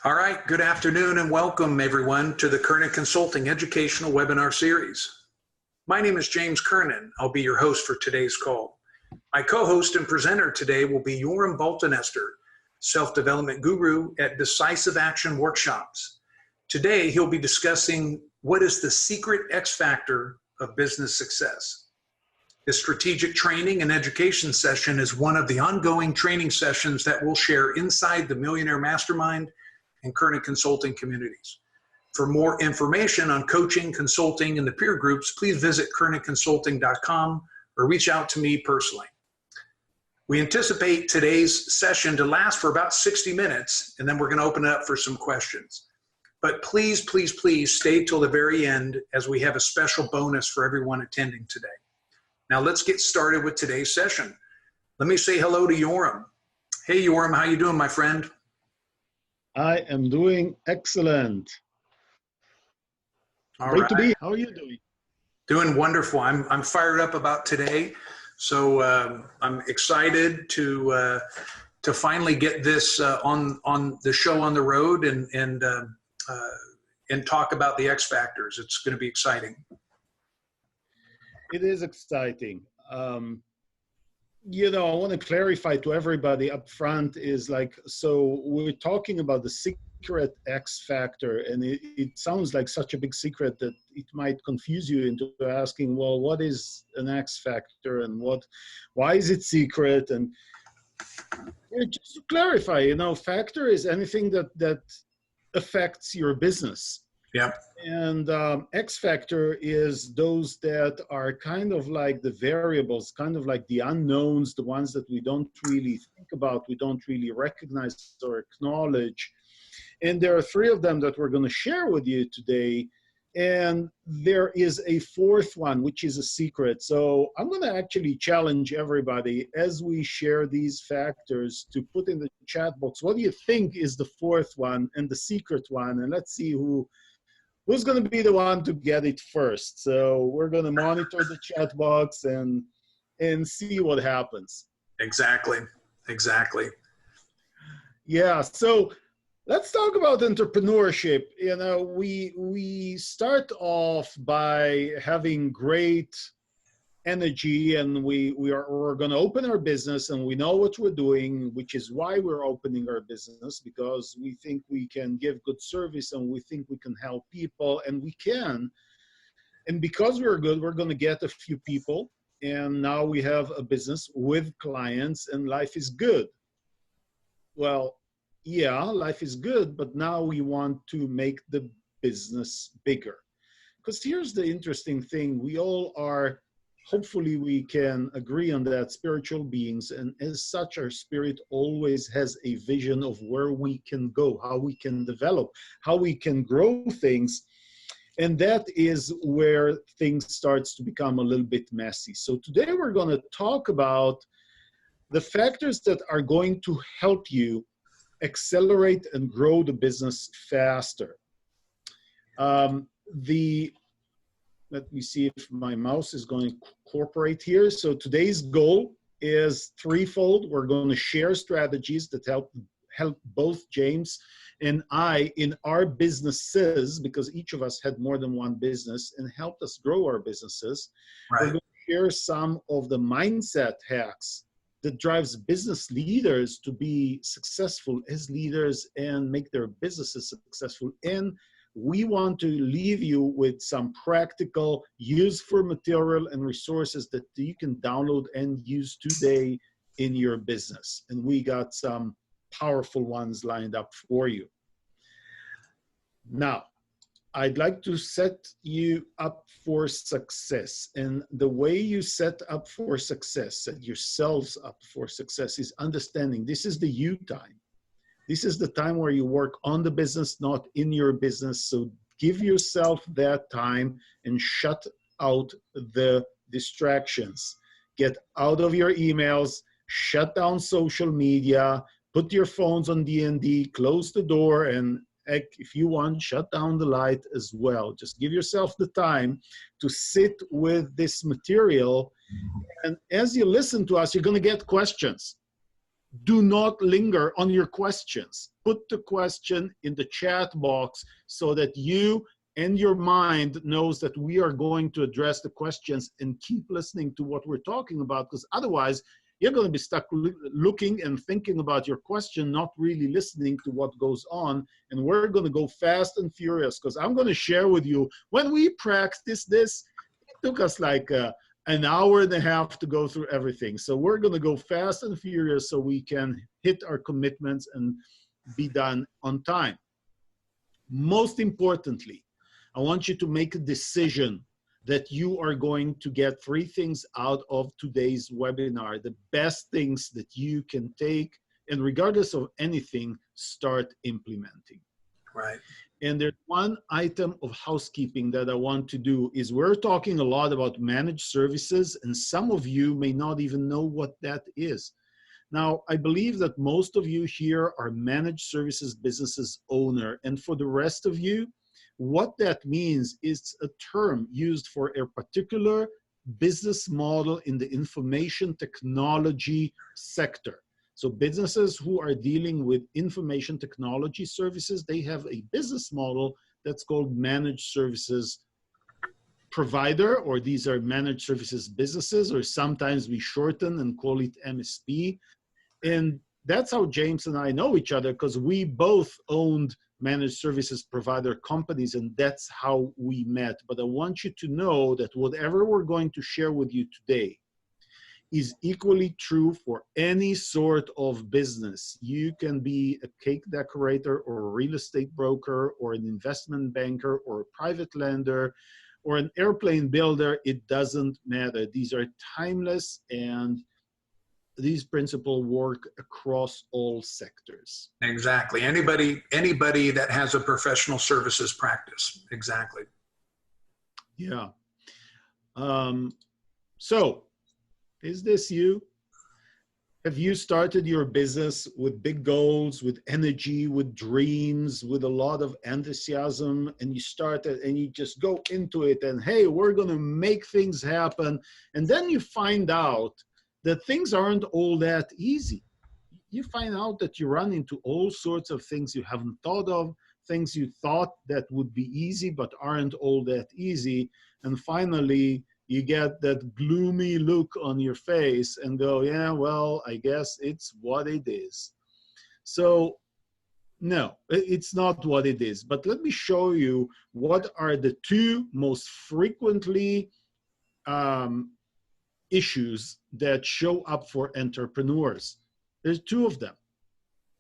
All right, good afternoon and welcome everyone to the Kernan Consulting Educational Webinar Series. My name is James Kernan. I'll be your host for today's call. My co-host and presenter today will be Yoram Baltinester, self-development guru at Decisive Action Workshops. Today, he'll be discussing what is the secret X factor of business success. This strategic training and education session is one of the ongoing training sessions that we'll share inside the Millionaire Mastermind and Kernan Consulting communities. For more information on coaching, consulting, and the peer groups, please visit KernanConsulting.com or reach out to me personally. We anticipate today's session to last for about 60 minutes, and then we're going to open it up for some questions. But please, please, please stay till the very end as we have a special bonus for everyone attending today. Now let's get started with today's session. Let me say hello to Yoram. Hey Yoram, how you doing, my friend? I am doing excellent. Great to be here. How are you doing? Doing wonderful. I'm fired up about today. So I'm excited to finally get this on the show on the road and talk about the X factors. It's going to be exciting. It is exciting. You know, I want to clarify to everybody up front is like, so we're talking about the secret X factor, and it sounds like such a big secret that it might confuse you into asking, well, what is an X factor and why is it secret? And just to clarify, you know, factor is anything that affects your business. Yeah. And X factor is those that are kind of like the variables, kind of like the unknowns, the ones that we don't really think about, we don't really recognize or acknowledge. And there are three of them that we're going to share with you today. And there is a fourth one, which is a secret. So I'm going to actually challenge everybody as we share these factors to put in the chat box, what do you think is the fourth one and the secret one? And let's see who's going to be the one to get it first. So we're going to monitor the chat box and see what happens. Exactly. Yeah, so let's talk about entrepreneurship. You know, we start off by having great energy, and we're going to open our business, and we know what we're doing, which is why we're opening our business, because we think we can give good service and we think we can help people, and we can. And because we're good, we're going to get a few people, and now we have a business with clients, and life is good. Well, yeah, life is good, but now we want to make the business bigger. Because here's the interesting thing. We all are, hopefully we can agree on that, spiritual beings. And as such, our spirit always has a vision of where we can go, how we can develop, how we can grow things. And that is where things starts to become a little bit messy. So today we're going to talk about the factors that are going to help you accelerate and grow the business faster. Let me see if my mouse is going to cooperate here. So today's goal is threefold. We're going to share strategies that help both James and I in our businesses, because each of us had more than one business and helped us grow our businesses. Right. We're going to share some of the mindset hacks that drives business leaders to be successful as leaders and make their businesses successful. And we want to leave you with some practical, useful material and resources that you can download and use today in your business. And we got some powerful ones lined up for you. Now, I'd like to set you up for success. And the way you set up for success, set yourselves up for success, is understanding this is the you time. This is the time where you work on the business, not in your business. So give yourself that time and shut out the distractions. Get out of your emails, shut down social media, put your phones on D&D, close the door, and if you want, shut down the light as well. Just give yourself the time to sit with this material. And as you listen to us, you're going to get questions. do not linger on your questions. Put the question in the chat box so that you and your mind knows that we are going to address the questions, and keep listening to what we're talking about, because otherwise you're going to be stuck looking and thinking about your question, not really listening to what goes on. And we're going to go fast and furious, because I'm going to share with you, when we practiced this, it took us like an hour and a half to go through everything. So we're going to go fast and furious so we can hit our commitments and be done on time. Most importantly, I want you to make a decision that you are going to get 3 things out of today's webinar, the best things that you can take, and regardless of anything, start implementing. Right. And there's one item of housekeeping that I want to do is, we're talking a lot about managed services, and some of you may not even know what that is. Now, I believe that most of you here are managed services businesses owner, and for the rest of you, what that means is a term used for a particular business model in the information technology sector. So businesses who are dealing with information technology services, they have a business model that's called managed services provider, or these are managed services businesses, or sometimes we shorten and call it MSP. And that's how James and I know each other, because we both owned managed services provider companies, and that's how we met. But I want you to know that whatever we're going to share with you today is equally true for any sort of business. You can be a cake decorator, or a real estate broker, or an investment banker, or a private lender, or an airplane builder. It doesn't matter. These are timeless, and these principles work across all sectors. Exactly. Anybody that has a professional services practice. Exactly. Yeah. So, is this you? Have you started your business with big goals, with energy, with dreams, with a lot of enthusiasm, and you started and you just go into it and, hey, we're going to make things happen. And then you find out that things aren't all that easy. You find out that you run into all sorts of things you haven't thought of, things you thought that would be easy but aren't all that easy. And finally, you get that gloomy look on your face and go, yeah, well, I guess it's what it is. So no, it's not what it is. But let me show you what are the 2 most frequently issues that show up for entrepreneurs. There's 2 of them.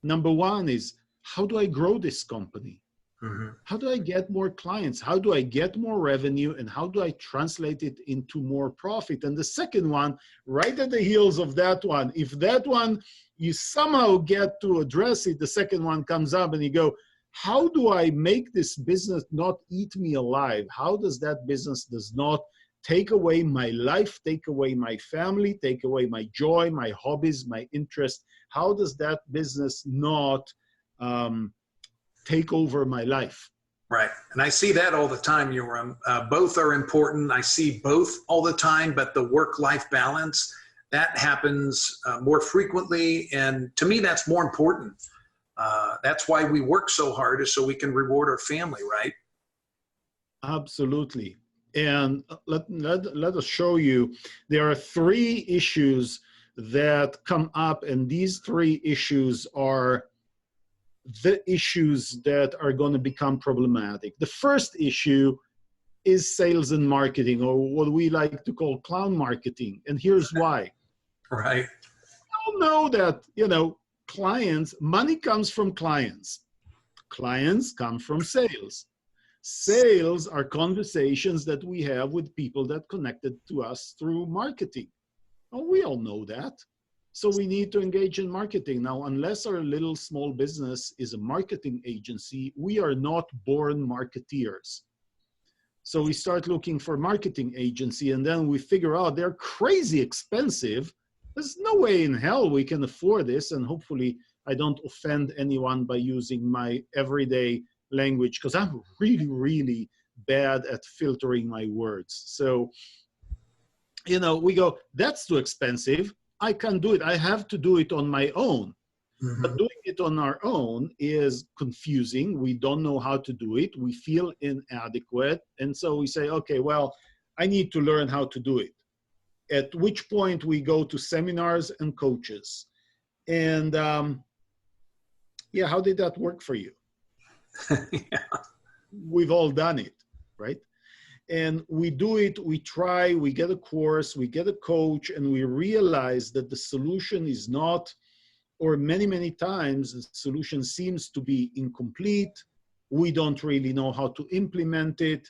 Number 1 is, how do I grow this company? Mm-hmm. How do I get more clients? How do I get more revenue? And how do I translate it into more profit? And the second one, right at the heels of that one, if that one you somehow get to address it, the second one comes up and you go, how do I make this business not eat me alive? How does that business does not take away my life, take away my family, take away my joy, my hobbies, my interest? How does that business not take over my life? Right. And I see that all the time, Yoram. Both are important. I see both all the time, but the work-life balance, that happens more frequently. And to me, that's more important. That's why we work so hard, is so we can reward our family, right? Absolutely. And let us show you, there are 3 issues that come up, and these 3 issues are the issues that are going to become problematic. The first issue is sales and marketing, or what we like to call clown marketing. And here's why. Right. We all know that, clients, money comes from clients. Clients come from sales. Sales are conversations that we have with people that connected to us through marketing. Well, we all know that. So we need to engage in marketing. Now, unless our little small business is a marketing agency, we are not born marketeers. So we start looking for marketing agency, and then we figure out they're crazy expensive. There's no way in hell we can afford this. And hopefully I don't offend anyone by using my everyday language, because I'm really, really bad at filtering my words. So, we go, that's too expensive. I can't do it. I have to do it on my own. But Mhm. doing it on our own is confusing. We don't know how to do it. We feel inadequate. And so we say, okay, well, I need to learn how to do it. At which point we go to seminars and coaches. And yeah, how did that work for you? Yeah. We've all done it, right? And we do it, we try, we get a course, we get a coach, and we realize that the solution is not, or many, many times the solution seems to be incomplete. We don't really know how to implement it.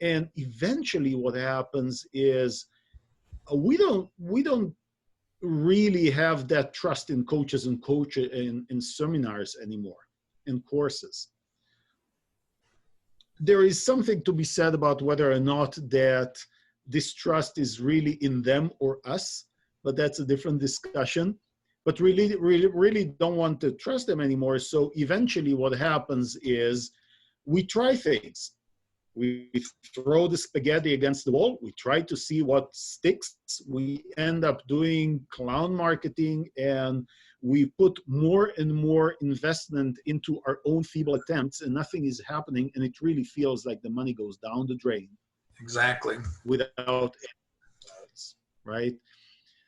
And eventually what happens is we don't really have that trust in coaches and in seminars anymore, in courses. There is something to be said about whether or not that this trust is really in them or us, but that's a different discussion. But really don't want to trust them anymore. So eventually what happens is we try things. We throw the spaghetti against the wall. We try to see what sticks. We end up doing clown marketing, and we put more and more investment into our own feeble attempts, and nothing is happening. And it really feels like the money goes down the drain. Exactly. Without any results, right?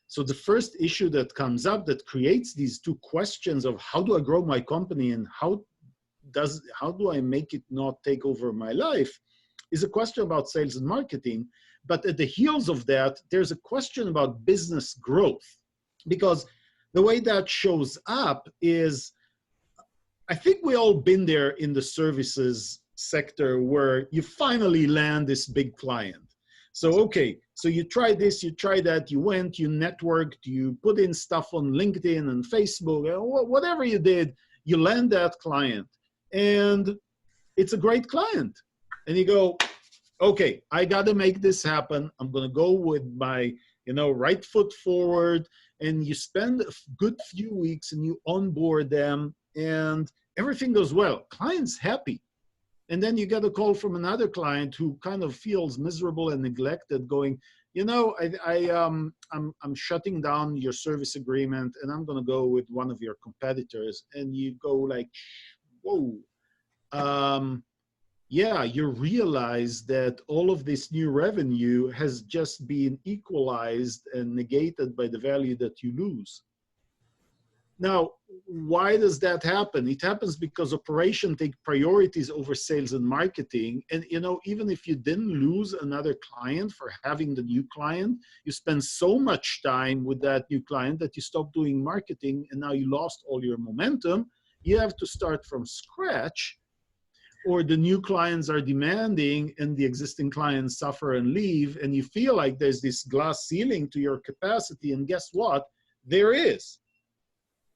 So the first issue that comes up that creates these two questions of how do I grow my company and how do I make it not take over my life is a question about sales and marketing. But at the heels of that, there's a question about business growth, because the way that shows up is, I think we all been there in the services sector where you finally land this big client. So, okay, so you try this, you try that, you went, you networked, you put in stuff on LinkedIn and Facebook, whatever you did, you land that client. And it's a great client. And you go, okay, I got to make this happen. I'm going to go with my, right foot forward. And you spend a good few weeks and you onboard them and everything goes well. Client's happy. And then you get a call from another client who kind of feels miserable and neglected, going, I'm shutting down your service agreement and I'm going to go with one of your competitors. And you go like, whoa. Yeah, you realize that all of this new revenue has just been equalized and negated by the value that you lose. Now, why does that happen? It happens because operation take priorities over sales and marketing. And, even if you didn't lose another client for having the new client, you spend so much time with that new client that you stop doing marketing and now you lost all your momentum. You have to start from scratch, or the new clients are demanding and the existing clients suffer and leave, and you feel like there's this glass ceiling to your capacity, and guess what? There is.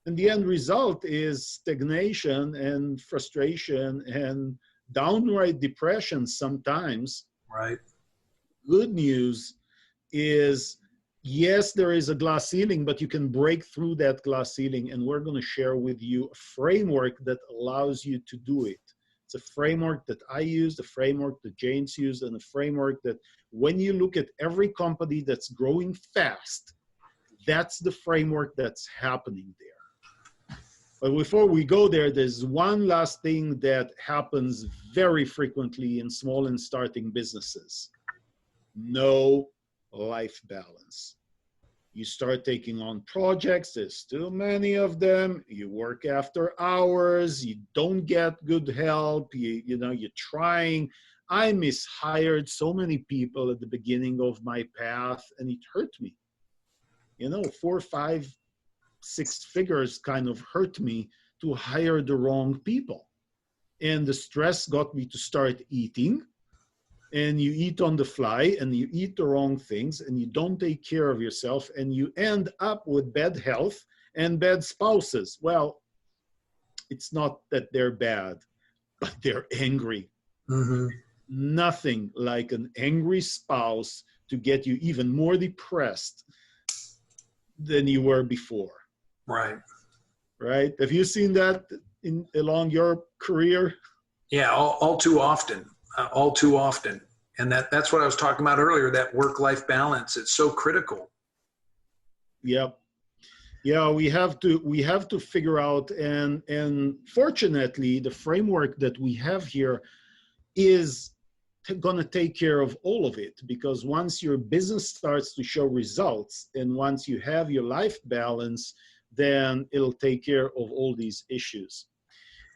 And the end result is stagnation and frustration and downright depression sometimes. Right. Good news is, yes, there is a glass ceiling, but you can break through that glass ceiling, and we're going to share with you a framework that allows you to do it. It's a framework that I use, the framework that James used, and a framework that when you look at every company that's growing fast, that's the framework that's happening there. But before we go there, there's one last thing that happens very frequently in small and starting businesses. No life balance. You start taking on projects, there's too many of them, you work after hours, you don't get good help, you're trying. I mishired so many people at the beginning of my path, and it hurt me. 4, 5, 6 figures kind of hurt me to hire the wrong people. And the stress got me to start eating. And you eat on the fly and you eat the wrong things and you don't take care of yourself and you end up with bad health and bad spouses. Well, it's not that they're bad, but they're angry. Mm-hmm. Nothing like an angry spouse to get you even more depressed than you were before. Right. Right? Have you seen that along your career? Yeah, all too often. All too often. And that's what I was talking about earlier, that work-life balance. It's so critical. Yep. Yeah, we have to figure out, and fortunately, the framework that we have here is going to take care of all of it, because once your business starts to show results and once you have your life balance, then it'll take care of all these issues.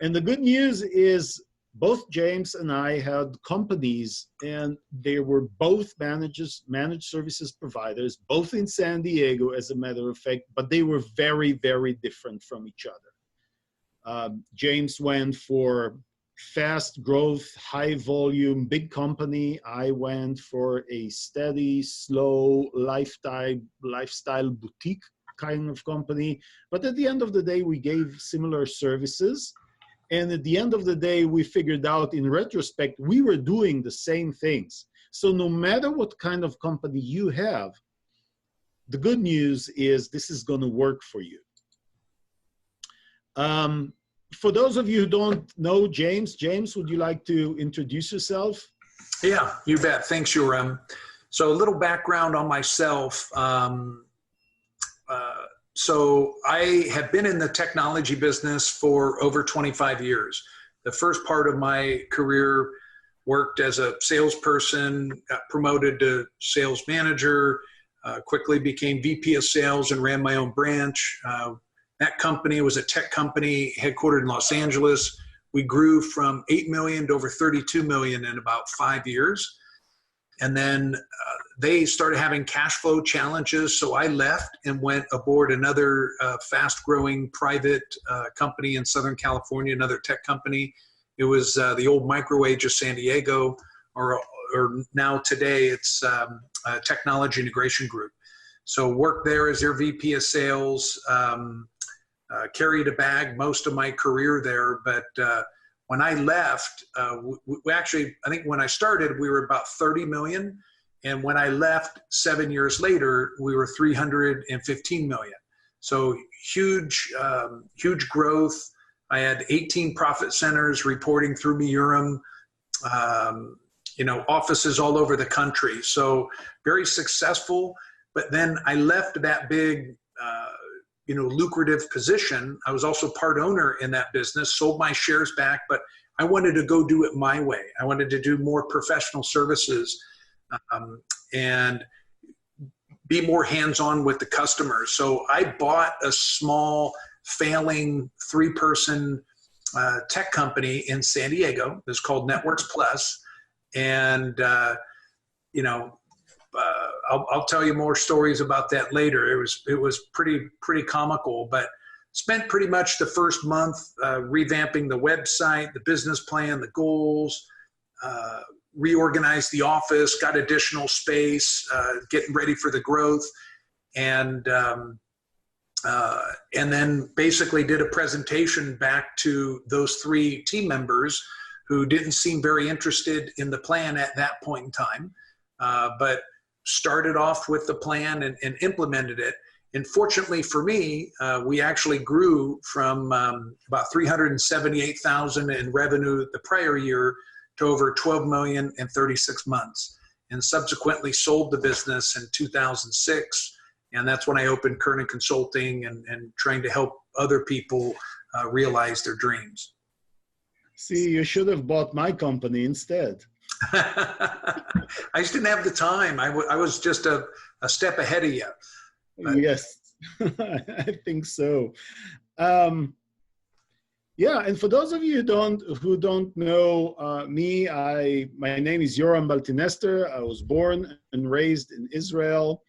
And the good news is both James and I had companies, and they were both managed services providers, both in San Diego, as a matter of fact, but they were very, very different from each other. James went for fast growth, high volume, big company. I went for a steady, slow, lifestyle boutique kind of company. But at the end of the day, we gave similar services. And at the end of the day, we figured out in retrospect, we were doing the same things. So no matter what kind of company you have, the good news is this is going to work for you. For those of you who don't know James, would you like to introduce yourself? Yeah, you bet. Thanks, Yoram. So a little background on myself. So I have been in the technology business for over 25 years. The first part of my career worked as a salesperson, got promoted to sales manager, quickly became VP of sales and ran my own branch. That company was a tech company headquartered in Los Angeles. We grew from 8 million to over 32 million in about 5 years. And then they started having cash flow challenges, so I left and went aboard another fast-growing private company in Southern California, another tech company. It was the old Microwave of San Diego, or now today it's Technology Integration Group. So worked there as their VP of sales, carried a bag most of my career there, but when I left, we actually, I think when I started, we were about 30 million. And when I left 7 years later, we were 315 million. So huge, huge growth. I had 18 profit centers reporting through me, Yoram, offices all over the country. So very successful. But then I left that big, lucrative position. I was also part owner in that business, sold my shares back, but I wanted to go do it my way. I wanted to do more professional services and be more hands-on with the customers. So I bought a small, failing 3-person tech company in San Diego. It's called Networks Plus. And, I'll tell you more stories about that later. It was pretty comical, but spent pretty much the first month revamping the website, the business plan, the goals, reorganized the office, got additional space, getting ready for the growth, and then basically did a presentation back to those 3 team members who didn't seem very interested in the plan at that point in time, but started off with the plan and implemented it. And fortunately for me, we actually grew from about 378,000 in revenue the prior year to over 12 million in 36 months, and subsequently sold the business in 2006. And that's when I opened Kernan Consulting and trying to help other people realize their dreams. See, you should have bought my company instead. I just didn't have the time. I was just a step ahead of you. But. Yes, I think so. Yeah, and for those of you who don't know me, my name is Yoram Baltinester. I was born and raised in Israel.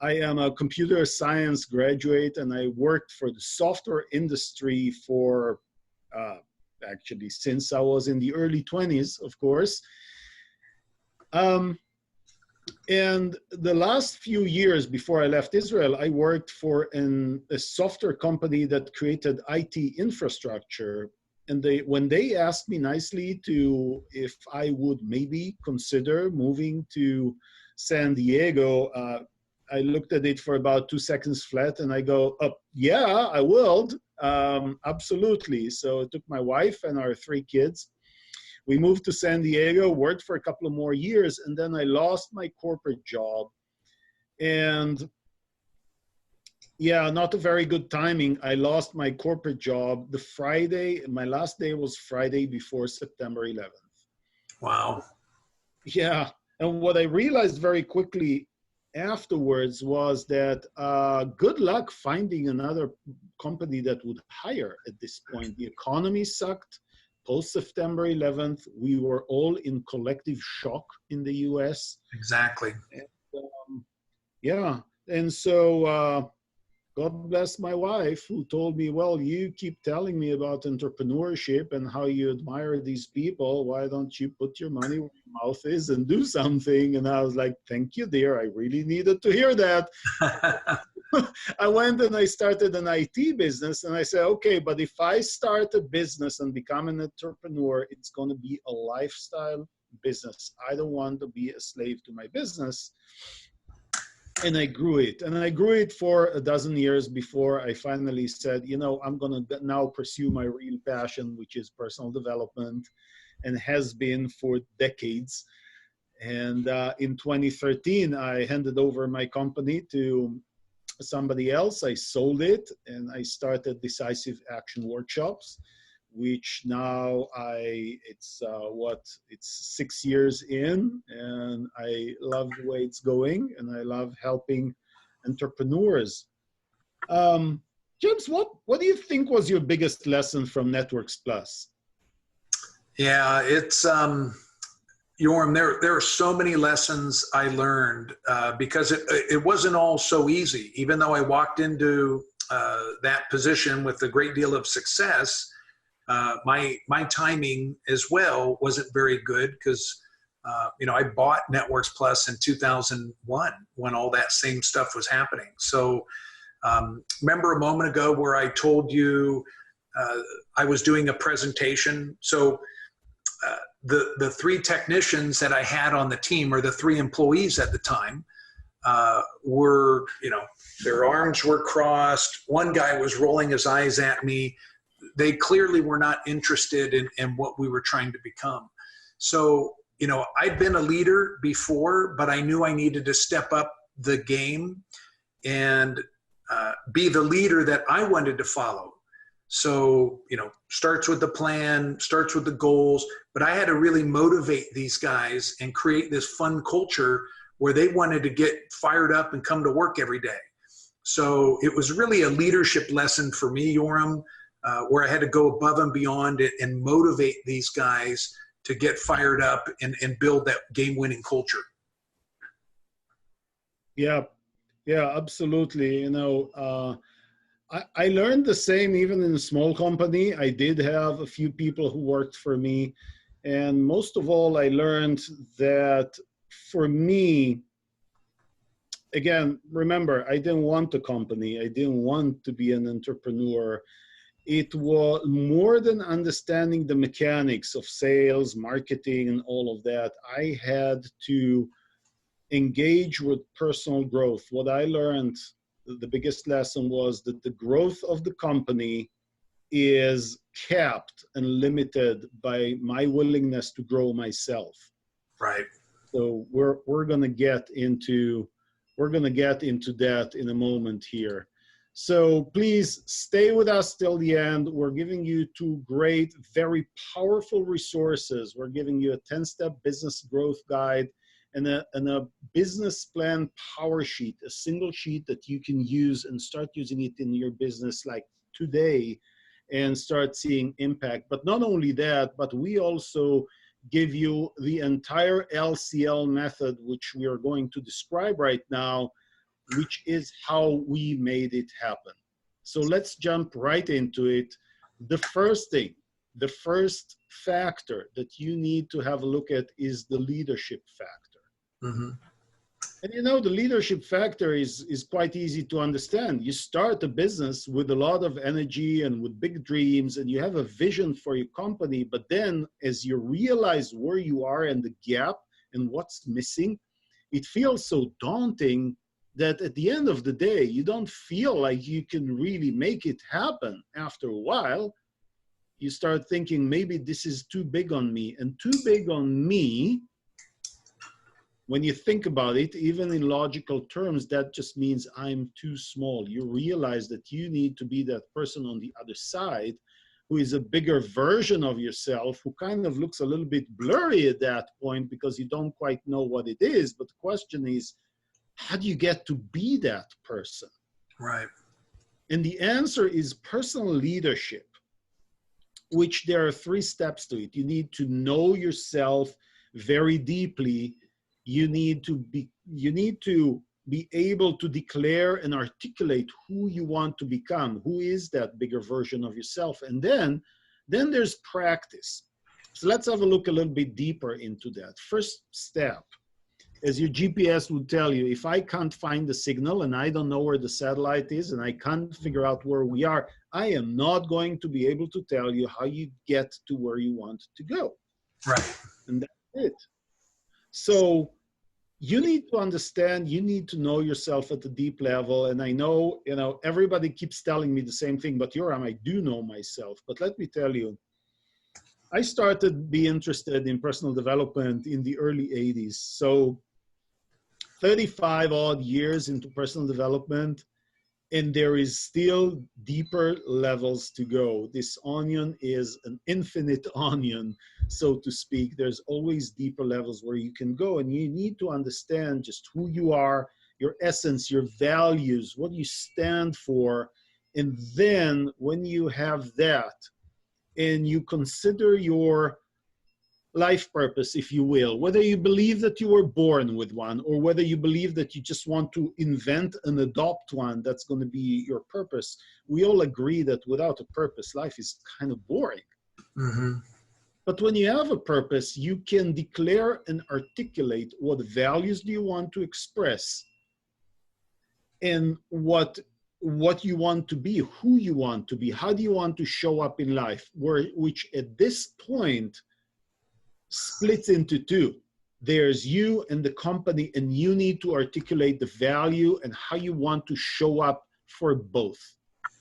I am a computer science graduate, and I worked for the software industry for actually since I was in the early 20s, of course. And the last few years before I left Israel, I worked for a software company that created IT infrastructure. And when they asked me nicely if I would maybe consider moving to San Diego, I looked at it for about 2 seconds flat, and I go, oh, yeah, I will. Absolutely. So I took my wife and our 3 kids. We moved to San Diego, worked for a couple of more years, and then I lost my corporate job. And Yeah, not a very good timing. I lost my corporate job the Friday. My last day was Friday before September 11th. Wow. Yeah. And what I realized very quickly afterwards was that good luck finding another company that would hire at this point. The economy sucked. Post September 11th, we were all in collective shock in the US. Exactly. And, yeah. And so God bless my wife, who told me, well, you keep telling me about entrepreneurship and how you admire these people. Why don't you put your money where your mouth is and do something? And I was like, thank you, dear. I really needed to hear that. I went and I started an IT business, and I said, okay, but if I start a business and become an entrepreneur, it's going to be a lifestyle business. I don't want to be a slave to my business. And I grew it. And I grew it for a dozen years before I finally said, you know, I'm going to now pursue my real passion, which is personal development, and has been for decades. And in 2013, I handed over my company to somebody else. I sold it, and I started Decisive Action Workshops, which now it's 6 years in, and I love the way it's going, and I love helping entrepreneurs. James, what do you think was your biggest lesson from Networks Plus? Yeah, it's Yoram, there are so many lessons I learned because it wasn't all so easy. Even though I walked into that position with a great deal of success, my timing as well wasn't very good because I bought Networks Plus in 2001 when all that same stuff was happening. So remember a moment ago where I told you I was doing a presentation. So the three technicians that I had on the team, or the three employees at the time, were, their arms were crossed. One guy was rolling his eyes at me. They clearly were not interested in what we were trying to become. So, I'd been a leader before, but I knew I needed to step up the game and be the leader that I wanted to follow. So, starts with the plan, starts with the goals, but I had to really motivate these guys and create this fun culture where they wanted to get fired up and come to work every day. So it was really a leadership lesson for me, Yoram, where I had to go above and beyond it and motivate these guys to get fired up and build that game-winning culture. Yeah, absolutely. I learned the same even in a small company. I did have a few people who worked for me. And most of all, I learned that for me, again, remember, I didn't want a company. I didn't want to be an entrepreneur. It was more than understanding the mechanics of sales, marketing, and all of that. I had to engage with personal growth. What I learned, the biggest lesson, was that the growth of the company is capped and limited by my willingness to grow myself. Right. So we're going to get into that in a moment here. So please stay with us till the end. We're giving you two great, very powerful resources. We're giving you a 10-step business growth guide and a business plan power sheet, a single sheet that you can use and start using it in your business like today and start seeing impact. But not only that, but we also give you the entire LCL method, which we are going to describe right now, which is how we made it happen. So let's jump right into it. The first factor that you need to have a look at is the leadership factor. Mm-hmm. And the leadership factor is quite easy to understand. You start a business with a lot of energy and with big dreams, and you have a vision for your company. But then as you realize where you are and the gap and what's missing, it feels so daunting that at the end of the day, you don't feel like you can really make it happen. After a while, you start thinking, maybe this is too big on me. And too big on me when you think about it, even in logical terms, that just means I'm too small. You realize that you need to be that person on the other side who is a bigger version of yourself, who kind of looks a little bit blurry at that point because you don't quite know what it is. But the question is, how do you get to be that person? Right. And the answer is personal leadership, which there are 3 steps to it. You need to know yourself very deeply. You need to be able to declare and articulate who you want to become, who is that bigger version of yourself. And then there's practice. So let's have a look a little bit deeper into that. First step, as your GPS would tell you, if I can't find the signal and I don't know where the satellite is and I can't figure out where we are, I am not going to be able to tell you how you get to where you want to go. Right. And that's it. So you need to understand, you need to know yourself at a deep level. And I know, everybody keeps telling me the same thing, but Yoram, I do know myself. But let me tell you, I started to be interested in personal development in the early 80s. So 35 odd years into personal development, and there is still deeper levels to go. This onion is an infinite onion, so to speak. There's always deeper levels where you can go, and you need to understand just who you are, your essence, your values, what you stand for. And then when you have that, and you consider your life purpose, if you will, whether you believe that you were born with one or whether you believe that you just want to invent and adopt one that's going to be your purpose, we all agree that without a purpose, life is kind of boring. Mm-hmm. But when you have a purpose, you can declare and articulate what values do you want to express and what you want to be, who you want to be, how do you want to show up in life, which at this point splits into 2. There's you and the company, and you need to articulate the value and how you want to show up for both.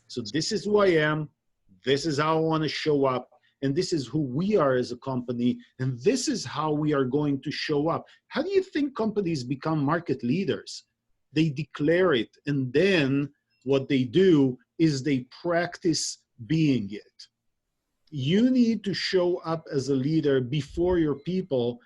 So this is who I am, this is how I want to show up, and this is who we are as a company, and this is how we are going to show up. How do you think companies become market leaders? They declare it, and then what they do is they practice being it. You need to show up as a leader before your people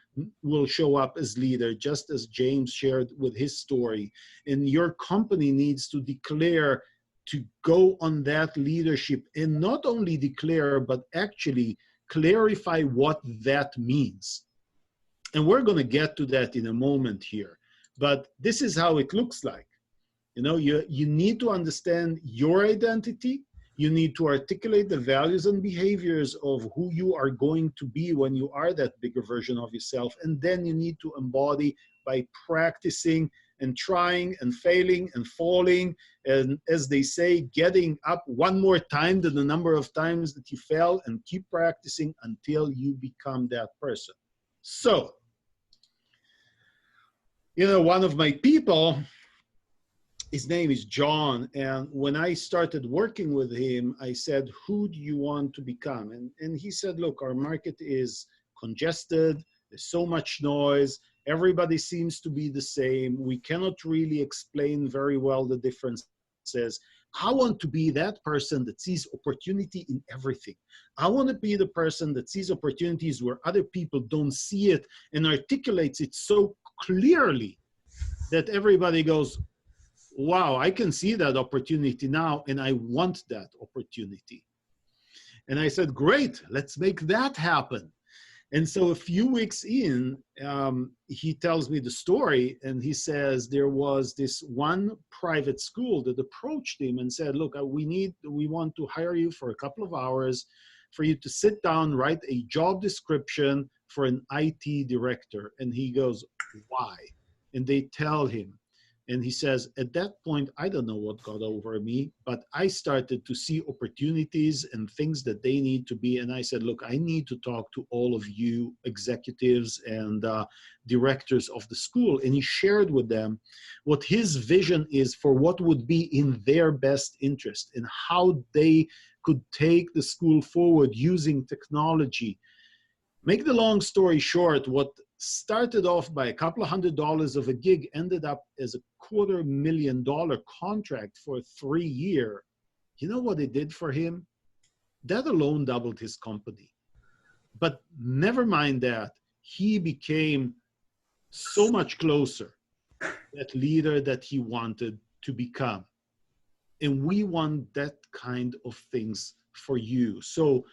will show up as leader, just as James shared with his story. And your company needs to declare to go on that leadership, and not only declare, but actually clarify what that means. And we're going to get to that in a moment here. But this is how it looks like. You need to understand your identity. You need to articulate the values and behaviors of who you are going to be when you are that bigger version of yourself. And then you need to embody by practicing and trying and failing and falling. And as they say, getting up one more time than the number of times that you fell, and keep practicing until you become that person. So, one of my people, his name is John, and when I started working with him, I said, who do you want to become? And he said, look, our market is congested, there's so much noise, everybody seems to be the same, we cannot really explain very well the differences. I want to be that person that sees opportunity in everything. I want to be the person that sees opportunities where other people don't see it and articulates it so clearly that everybody goes, wow, I can see that opportunity now, and I want that opportunity. And I said, great, let's make that happen. And so a few weeks in, he tells me the story, and he says there was this one private school that approached him and said, look, we want to hire you for a couple of hours for you to sit down, write a job description for an IT director. And he goes, why? And they tell him. And he says, at that point, I don't know what got over me, but I started to see opportunities and things that they need to be. And I said, look, I need to talk to all of you executives and directors of the school. And he shared with them what his vision is for what would be in their best interest and how they could take the school forward using technology. Make the long story short, what started off by a couple of $100s of a gig, ended up as a $250,000 contract for a 3-year. You know what it did for him? That alone doubled his company. But never mind that, he became so much closer, that leader that he wanted to become. And we want that kind of things for you. So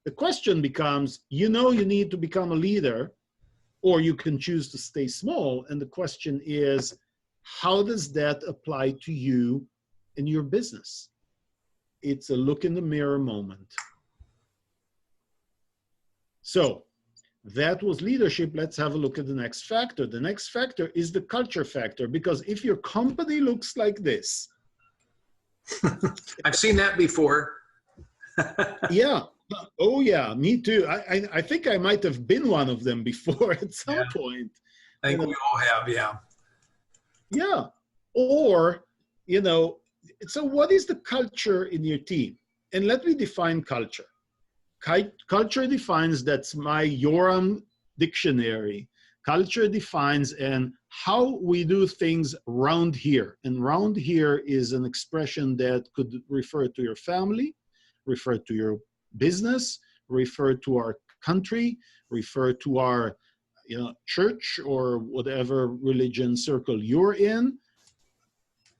the question becomes, you need to become a leader, or you can choose to stay small. And the question is, how does that apply to you in your business? It's a look in the mirror moment. So that was leadership. Let's have a look at the next factor. The next factor is the culture factor, because if your company looks like this. I've seen that before. Yeah. Oh yeah, me too. I think I might have been one of them before at some point. I think we all have, yeah. Yeah. Or, so what is the culture in your team? And let me define culture. Culture defines, that's my Yoram dictionary. Culture defines and how we do things round here. And round here is an expression that could refer to your family, refer to your business, refer to our country, refer to our church or whatever religion circle you're in.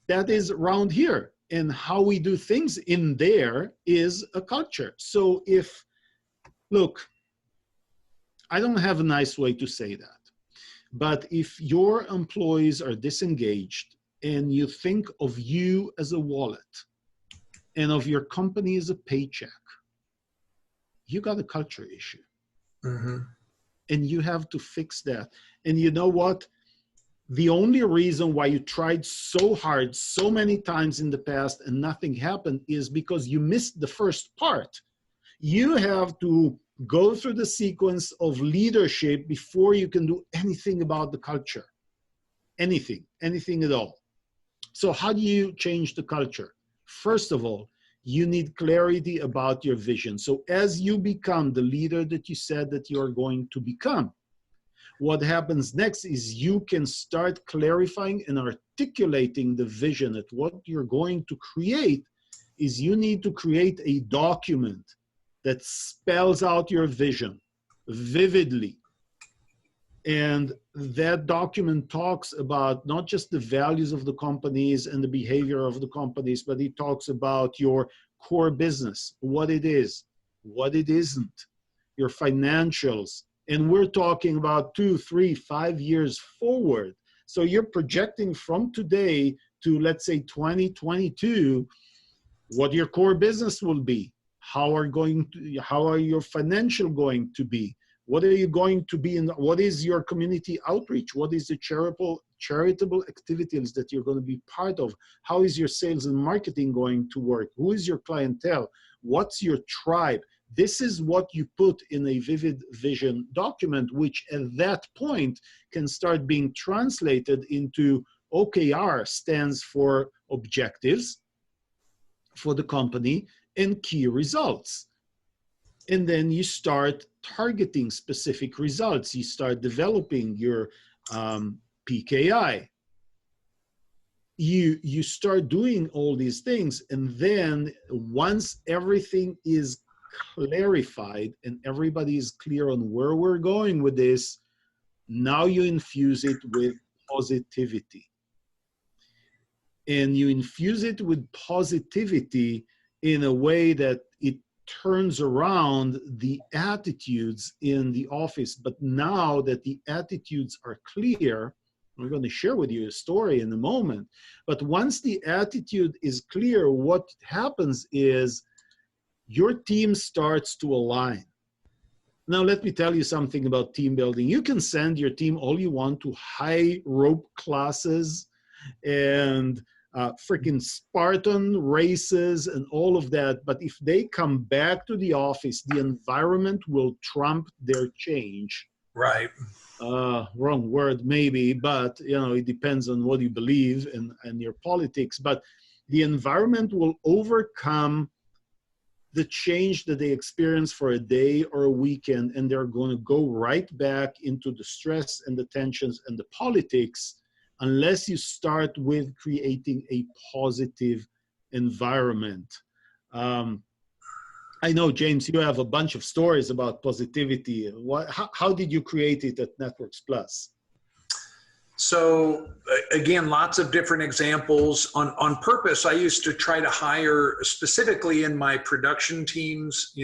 That is around here. And how we do things in there is a culture. So look, I don't have a nice way to say that, but if your employees are disengaged and you think of you as a wallet and of your company as a paycheck, you got a culture issue. Mm-hmm. And you have to fix that. And you know what? The only reason why you tried so hard so many times in the past and nothing happened is because you missed the first part. You have to go through the sequence of leadership before you can do anything about the culture. Anything at all. So how do you change the culture? First of all, you need clarity about your vision. So as you become the leader that you said that you're going to become, what happens next is you can start clarifying and articulating the vision. That what you're going to create is you need to create a document that spells out your vision vividly. And that document talks about not just the values of the companies and the behavior of the companies, but it talks about your core business, what it is, what it isn't, your financials. And we're talking about 2, 3, 5 years forward. So you're projecting from today to, let's say, 2022, what your core business will be. How are your financial going to be? What are you going to be in? What is your community outreach? What is the charitable activities that you're going to be part of? How is your sales and marketing going to work? Who is your clientele? What's your tribe? This is what you put in a vivid vision document, which at that point can start being translated into OKR, stands for objectives for the company, and key results. And then you start targeting specific results. You start developing your PKI. You start doing all these things. And then once everything is clarified and everybody is clear on where we're going with this, now you infuse it with positivity. And you infuse it with positivity in a way that it turns around the attitudes in the office. But now that the attitudes are clear, I'm going to share with you a story in a moment. But once the attitude is clear, what happens is your team starts to align. Now, let me tell you something about team building. You can send your team all you want to high rope classes and freaking Spartan races and all of that. But if they come back to the office, the environment will trump their change. Right. Wrong word maybe, but it depends on what you believe and your politics. But the environment will overcome the change that they experience for a day or a weekend, and they're going to go right back into the stress and the tensions and the politics unless you start with creating a positive environment. I know, James, you have a bunch of stories about positivity. How did you create it at Networks Plus? So again, lots of different examples. On purpose, I used to try to hire, specifically in my production teams,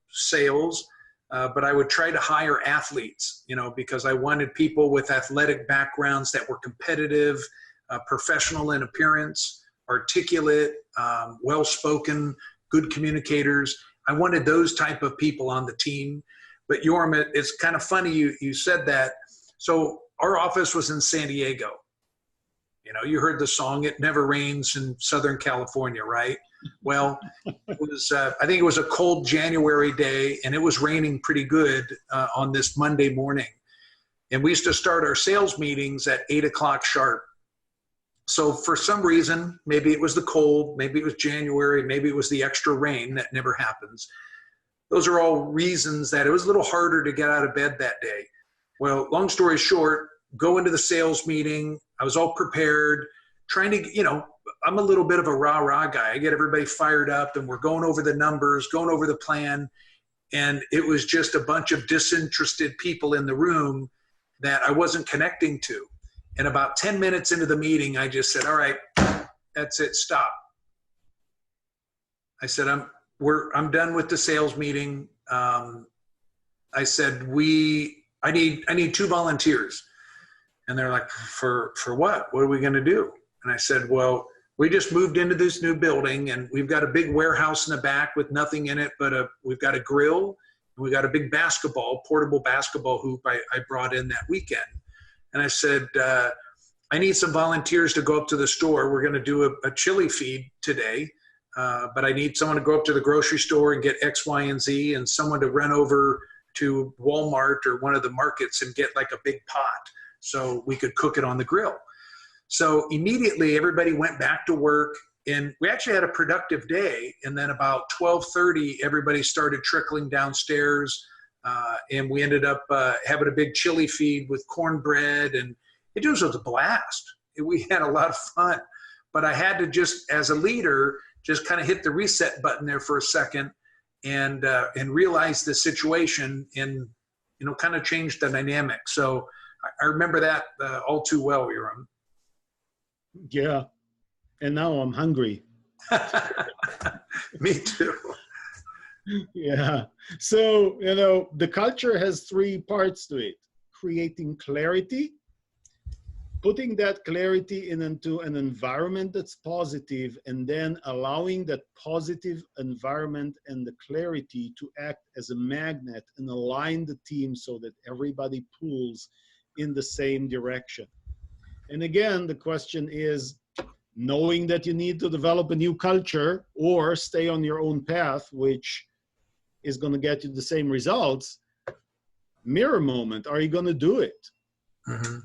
sales, but I would try to hire athletes, because I wanted people with athletic backgrounds that were competitive, professional in appearance, articulate, well-spoken, good communicators. I wanted those type of people on the team. But Yoram, it's kind of funny you said that. So our office was in San Diego. You heard the song, "It Never Rains in Southern California," right? Well, it was, I think it was a cold January day, and it was raining pretty good on this Monday morning. And we used to start our sales meetings at 8 o'clock sharp. So for some reason, maybe it was the cold, maybe it was January, maybe it was the extra rain that never happens. Those are all reasons that it was a little harder to get out of bed that day. Well, long story short, go into the sales meeting. I was all prepared, trying to, I'm a little bit of a rah-rah guy. I get everybody fired up, and we're going over the numbers, going over the plan. And it was just a bunch of disinterested people in the room that I wasn't connecting to. And about 10 minutes into the meeting, I just said, "All right, that's it, stop." I said, I'm done with the sales meeting. I said, I need 2 volunteers. And they're like, for what? What are we going to do? And I said, well, we just moved into this new building, and we've got a big warehouse in the back with nothing in it, but we've got a grill, and we got a big portable basketball hoop I brought in that weekend. And I said, I need some volunteers to go up to the store. We're going to do a chili feed today, but I need someone to go up to the grocery store and get X, Y, and Z, and someone to run over to Walmart or one of the markets and get like a big pot so we could cook it on the grill. So immediately everybody went back to work, and we actually had a productive day. And then about 12:30, everybody started trickling downstairs, and we ended up having a big chili feed with cornbread, and it just was a blast. We had a lot of fun, but I had to just, as a leader, just kind of hit the reset button there for a second and realize the situation and, kind of change the dynamic. So I remember that all too well, Yoram. Yeah. And now I'm hungry. Me too. Yeah. So, the culture has 3 parts to it: creating clarity, putting that clarity into an environment that's positive, and then allowing that positive environment and the clarity to act as a magnet and align the team so that everybody pulls in the same direction. And again, the question is, knowing that you need to develop a new culture or stay on your own path, which is going to get you the same results, mirror moment, are you going to do it? Mm-hmm.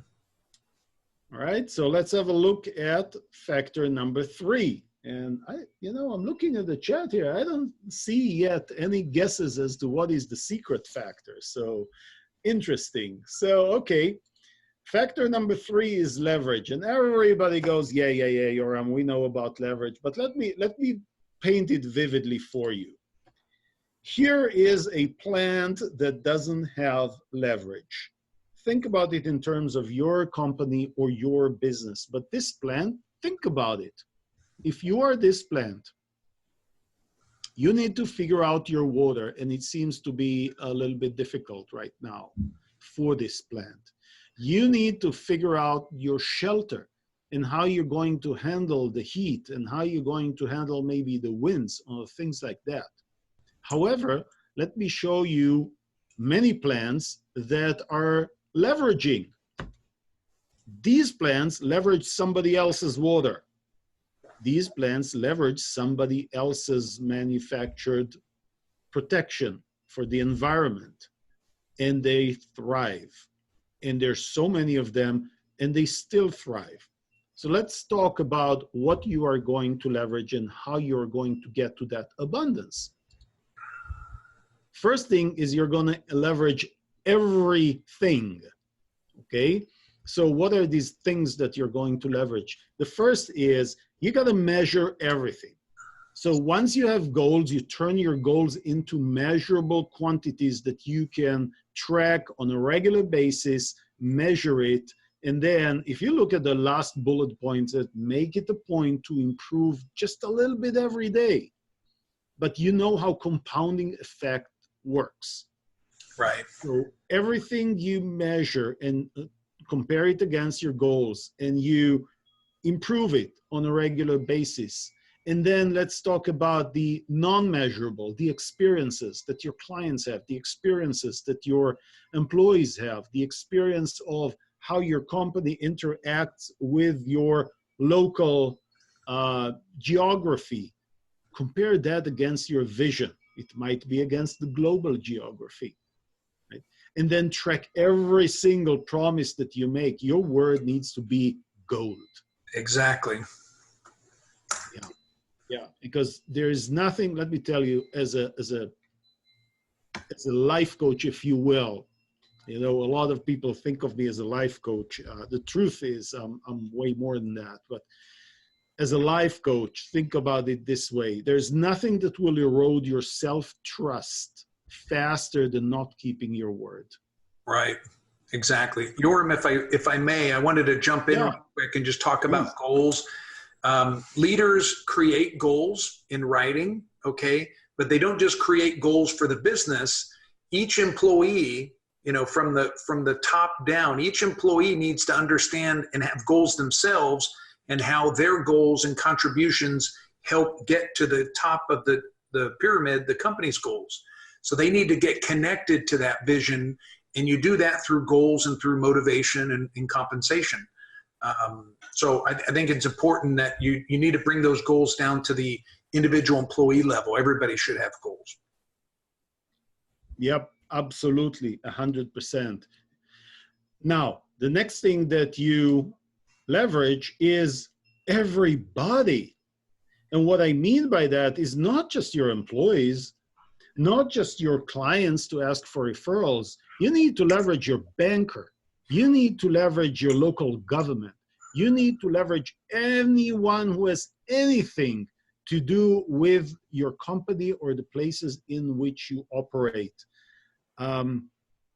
All right, so let's have a look at factor number 3. And I'm looking at the chat here. I don't see yet any guesses as to what is the secret factor. So interesting. So, okay. Factor number 3 is leverage. And everybody goes, yeah, Yoram, we know about leverage. But let me paint it vividly for you. Here is a plant that doesn't have leverage. Think about it in terms of your company or your business. But this plant, think about it. If you are this plant, you need to figure out your water, and it seems to be a little bit difficult right now for this plant. You need to figure out your shelter and how you're going to handle the heat and how you're going to handle maybe the winds or things like that. However, let me show you many plants that are leveraging. These plants leverage somebody else's water. These plants leverage somebody else's manufactured protection for the environment, and they thrive. And there's so many of them, and they still thrive. So let's talk about what you are going to leverage and how you're going to get to that abundance. first thing is you're going to leverage everything. Okay. So what are these things that you're going to leverage? The first is you got to measure everything. So once you have goals, you turn your goals into measurable quantities that you can track on a regular basis, measure it. And then if you look at the last bullet points, that make it a point to improve just a little bit every day. But you know how compounding effect works. Right. So everything you measure and compare it against your goals, and you improve it on a regular basis. And then let's talk about the non-measurable, the experiences that your clients have, the experiences that your employees have, the experience of how your company interacts with your local geography. Compare that against your vision. It might be against the global geography. Right? And then track every single promise that you make. Your word needs to be gold. Exactly. Yeah, because there is nothing, let me tell you, as a life coach, if you will, you know, a lot of people think of me as a life coach. The truth is I'm way more than that. But as a life coach, think about it this way. There's nothing that will erode your self-trust faster than not keeping your word. Right. Exactly. Yoram, if I may, I wanted to jump in real quick and just talk about goals. Leaders create goals in writing, okay, but they don't just create goals for the business. Each employee, you know, from the top down, each employee needs to understand and have goals themselves, and how their goals and contributions help get to the top of the pyramid, the company's goals. So they need to get connected to that vision, and you do that through goals and through motivation and compensation. So I think it's important that you need to bring those goals down to the individual employee level. Everybody should have goals. Yep, absolutely, 100%. Now, the next thing that you leverage is everybody. And what I mean by that is not just your employees, not just your clients to ask for referrals. You need to leverage your banker. You need to leverage your local government. You need to leverage anyone who has anything to do with your company or the places in which you operate.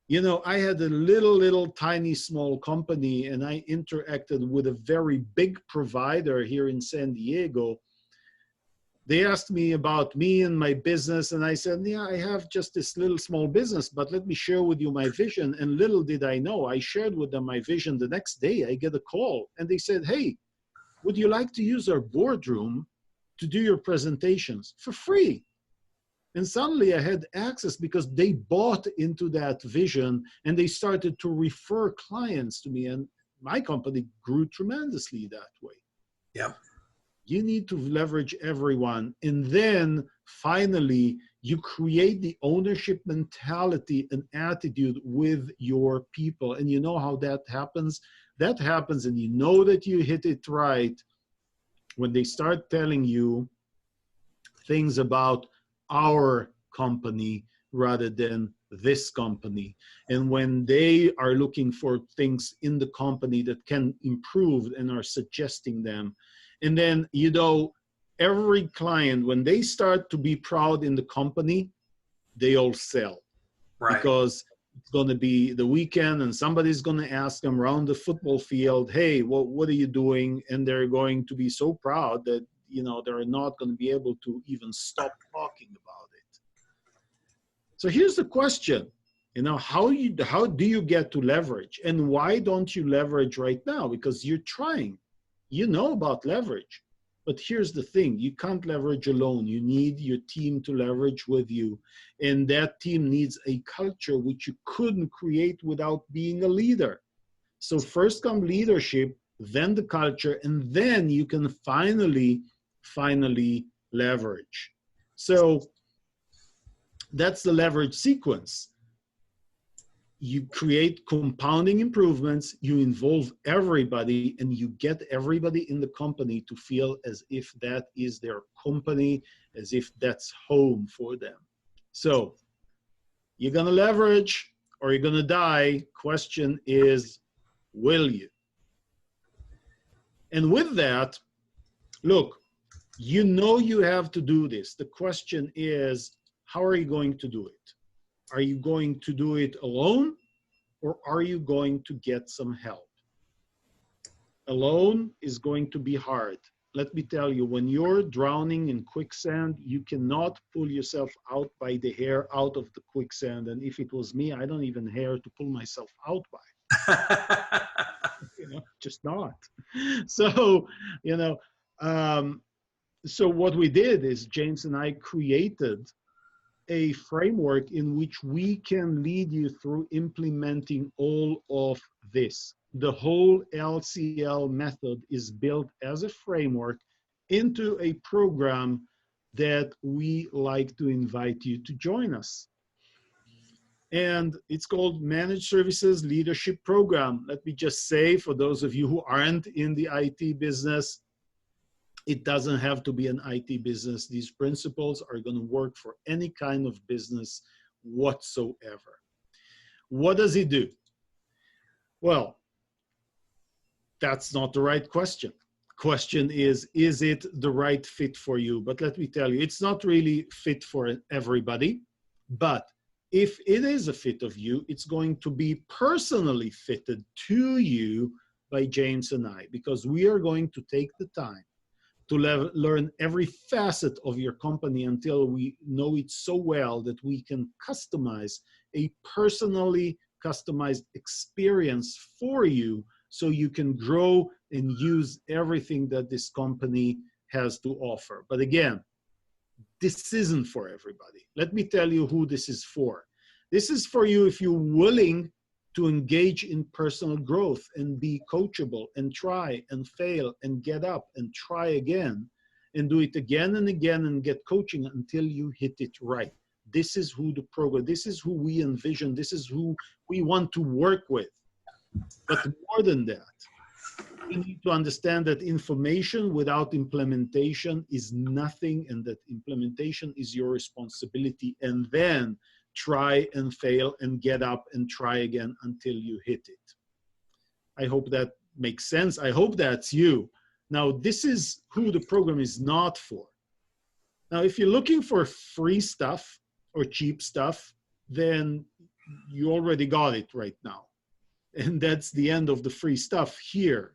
You know, I had a little tiny small company, and I interacted with a very big provider here in San Diego. They asked me about me and my business, and I said, yeah, I have just this little small business, but let me share with you my vision. And little did I know, I shared with them my vision. The next day I get a call, and they said, hey, would you like to use our boardroom to do your presentations for free? And suddenly I had access because they bought into that vision, and they started to refer clients to me, and my company grew tremendously that way. Yeah. You need to leverage everyone. And then finally, you create the ownership mentality and attitude with your people. And you know how that happens? That happens, and you know that you hit it right when they start telling you things about our company rather than this company. And when they are looking for things in the company that can improve and are suggesting them. And then, you know, every client, when they start to be proud in the company, they all sell. Right. Because it's going to be the weekend and somebody's going to ask them around the football field, hey, well, what are you doing? And they're going to be so proud that, you know, they're not going to be able to even stop talking about it. So here's the question, you know, how do you get to leverage? And why don't you leverage right now? Because you're trying. You know about leverage, but here's the thing. You can't leverage alone. You need your team to leverage with you. And that team needs a culture which you couldn't create without being a leader. So first come leadership, then the culture, and then you can finally leverage. So that's the leverage sequence. You create compounding improvements, you involve everybody, and you get everybody in the company to feel as if that is their company, as if that's home for them. So You're going to leverage or you're going to die. Question is, will you? And with that, look, you know you have to do this. The question is, how are you going to do it? Are you going to do it alone, or are you going to get some help? Alone is going to be hard. Let me tell you, when you're drowning in quicksand, you cannot pull yourself out by the hair out of the quicksand. And if it was me, I don't even have to pull myself out by. Just not. So, so what we did is James and I created a framework in which we can lead you through implementing all of this. The whole LCL method is built as a framework into a program that we like to invite you to join us. And it's called Managed Services Leadership Program. Let me just say, for those of you who aren't in the IT business, it doesn't have to be an IT business. These principles are going to work for any kind of business whatsoever. What does it do? Well, that's not the right question. Question is it the right fit for you? But let me tell you, it's not really fit for everybody. But if it is a fit of you, it's going to be personally fitted to you by James and I, because we are going to take the time to learn every facet of your company until we know it so well that we can customize a personally customized experience for you, so you can grow and use everything that this company has to offer. But again, this isn't for everybody. Let me tell you who this is for. This is for you if you're willing to engage in personal growth and be coachable and try and fail and get up and try again and do it again and again and get coaching until you hit it right. This is who the program, this is who we envision, this is who we want to work with. But more than that, you need to understand that information without implementation is nothing, and that implementation is your responsibility. And then try and fail and get up and try again until you hit it. I hope that makes sense. I hope that's you. Now, this is who the program is not for. Now, if you're looking for free stuff or cheap stuff, then you already got it right now. And that's the end of the free stuff here.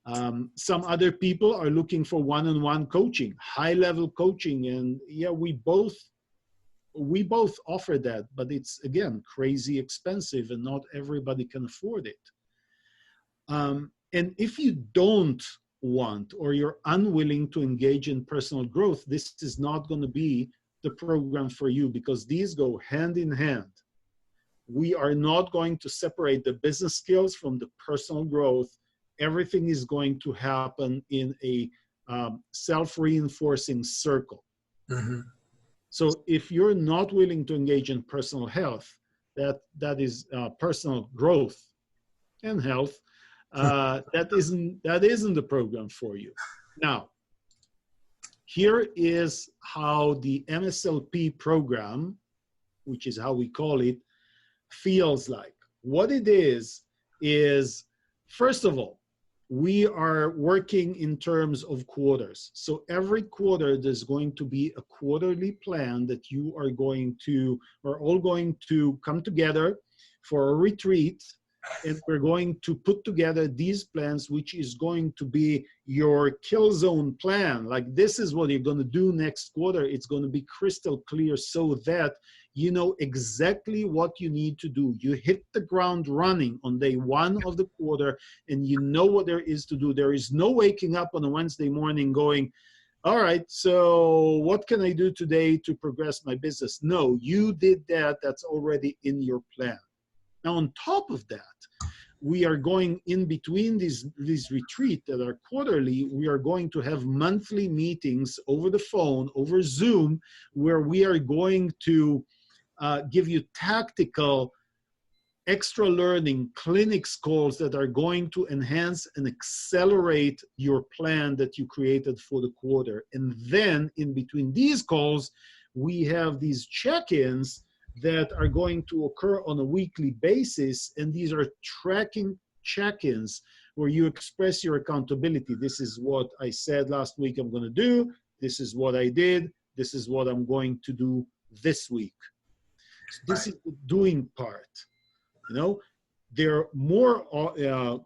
Some other people are looking for one-on-one coaching, high-level coaching, and yeah, we both offer that, but it's, again, crazy expensive and not everybody can afford it. And if you don't want or you're unwilling to engage in personal growth, this is not going to be the program for you, because these go hand in hand. We are not going to separate the business skills from the personal growth. Everything is going to happen in a self-reinforcing circle. Mm-hmm. So if you're not willing to engage in personal health, that is personal growth and health, that isn't the program for you. Now, here is how the MSLP program, which is how we call it, feels like. What it is first of all, we are working in terms of quarters. So every quarter, there's going to be a quarterly plan that you are all going to come together for a retreat. And we're going to put together these plans, which is going to be your kill zone plan. Like, this is what you're going to do next quarter. It's going to be crystal clear so that you know exactly what you need to do. You hit the ground running on day one of the quarter, and you know what there is to do. There is no waking up on a Wednesday morning going, all right, so what can I do today to progress my business? No, you did that. That's already in your plan. Now, on top of that, we are going in between these retreats that are quarterly. We are going to have monthly meetings over the phone, over Zoom, where we are going to give you tactical extra learning clinics calls that are going to enhance and accelerate your plan that you created for the quarter. And then in between these calls, we have these check-ins that are going to occur on a weekly basis. And these are tracking check-ins where you express your accountability. This is what I said last week I'm going to do. This is what I did. This is what I'm going to do this week. So this is the doing part. You know, there are more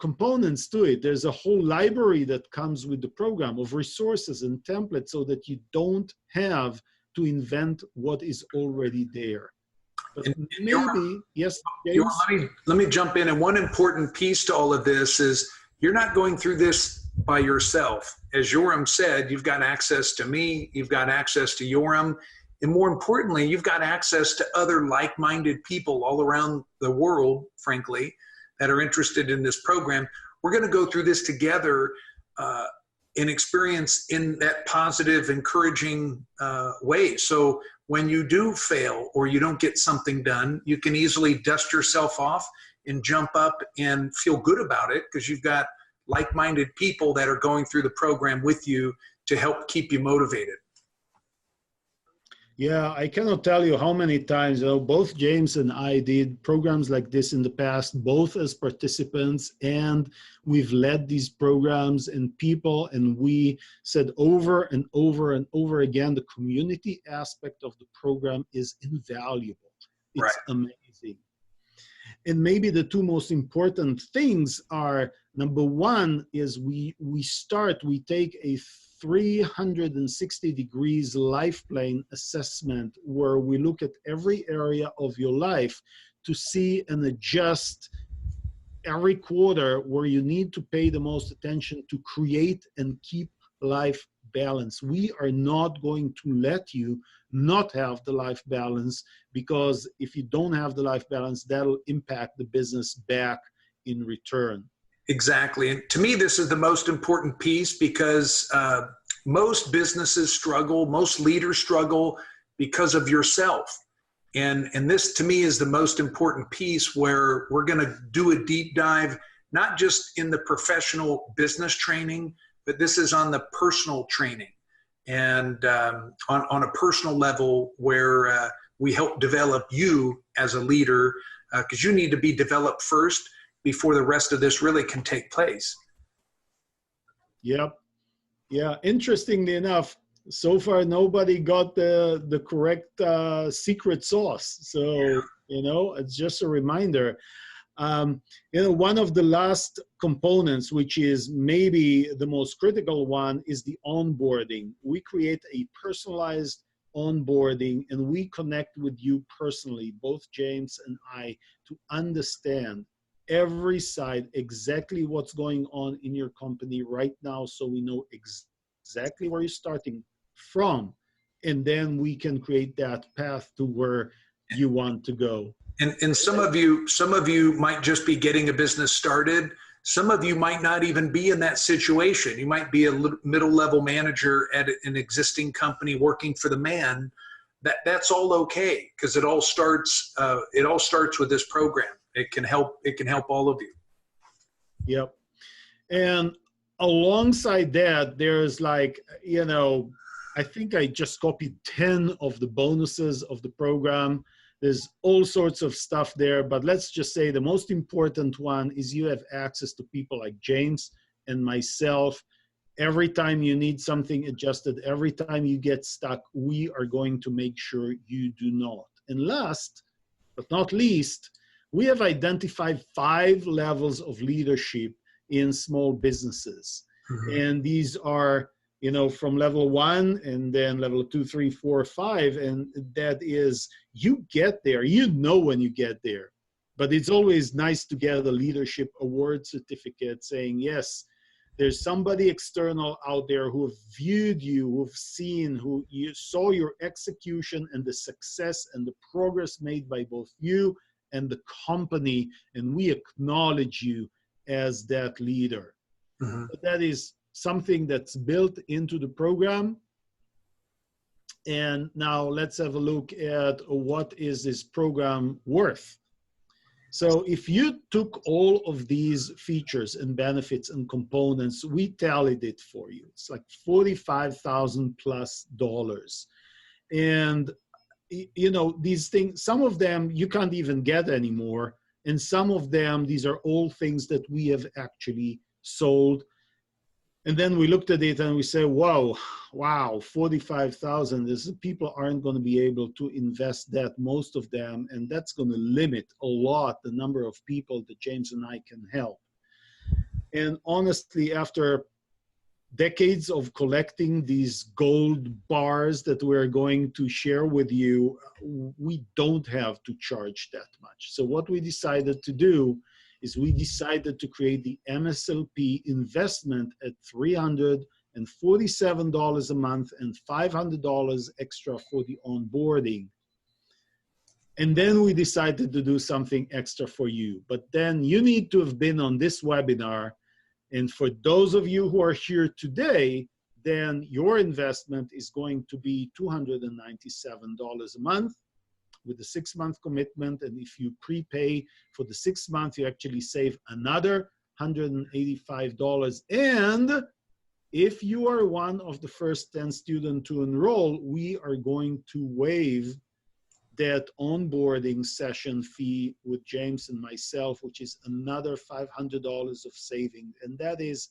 components to it. There's a whole library that comes with the program of resources and templates so that you don't have to invent what is already there. But maybe, yes, James? Let me jump in. And one important piece to all of this is you're not going through this by yourself. As Yoram said, you've got access to me, you've got access to Yoram, and more importantly, you've got access to other like-minded people all around the world, frankly, that are interested in this program. We're going to go through this together and experience in that positive, encouraging way. So when you do fail or you don't get something done, you can easily dust yourself off and jump up and feel good about it because you've got like-minded people that are going through the program with you to help keep you motivated. Yeah, I cannot tell you how many times, you know, both James and I did programs like this in the past, both as participants, and we've led these programs and people, and we said over and over and over again, the community aspect of the program is invaluable. It's amazing. And maybe the two most important things are, number one is we take a 360 degrees life plane assessment where we look at every area of your life to see and adjust every quarter where you need to pay the most attention to create and keep life balance. We are not going to let you not have the life balance, because if you don't have the life balance, that'll impact the business back in return. Exactly. And to me, this is the most important piece because most businesses struggle, most leaders struggle because of yourself. And this, to me, is the most important piece where we're going to do a deep dive, not just in the professional business training, but this is on the personal training and on a personal level where we help develop you as a leader because you need to be developed first before the rest of this really can take place. Yep. Yeah. Interestingly enough, so far nobody got the correct secret sauce. So, you know, it's just a reminder. You know, one of the last components, which is maybe the most critical one, is the onboarding. We create a personalized onboarding and we connect with you personally, both James and I, to understand every side, exactly what's going on in your company right now, so we know exactly where you're starting from, and then we can create that path to where you want to go. And some of you might just be getting a business started. Some of you might not even be in that situation. You might be a middle-level manager at an existing company working for the man. That's all okay because it all starts with this program. It can help all of you. Yep. And alongside that, there's like, you know, I think I just copied 10 of the bonuses of the program. There's all sorts of stuff there, but let's just say the most important one is you have access to people like James and myself. Every time you need something adjusted, every time you get stuck, we are going to make sure you do not. And last but not least, we have identified 5 levels of leadership in small businesses. Mm-hmm. And these are, you know, from level 1 and then level 2, 3, 4, 5. And that is, you get there, you know when you get there. But it's always nice to get a leadership award certificate saying, yes, there's somebody external out there who have viewed you, who have seen, who you saw your execution and the success and the progress made by both you and the company, and we acknowledge you as that leader. Mm-hmm. But that is something that's built into the program. And now let's have a look at what is this program worth. So if you took all of these features and benefits and components, we tallied it for you. It's like $45,000 plus. And you know, these things, some of them you can't even get anymore. And some of them, these are all things that we have actually sold. And then we looked at it and we say, wow, 45,000, people aren't going to be able to invest that, most of them. And that's going to limit a lot the number of people that James and I can help. And honestly, after decades of collecting these gold bars that we're going to share with you, we don't have to charge that much. So what we decided to do is we decided to create the MSLP investment at $347 a month and $500 extra for the onboarding. And then we decided to do something extra for you. But then you need to have been on this webinar. And for those of you who are here today, then your investment is going to be $297 a month with a 6-month commitment. And if you prepay for the 6 months, you actually save another $185. And if you are one of the first 10 students to enroll, we are going to waive that onboarding session fee with James and myself, which is another $500 of saving. And that is,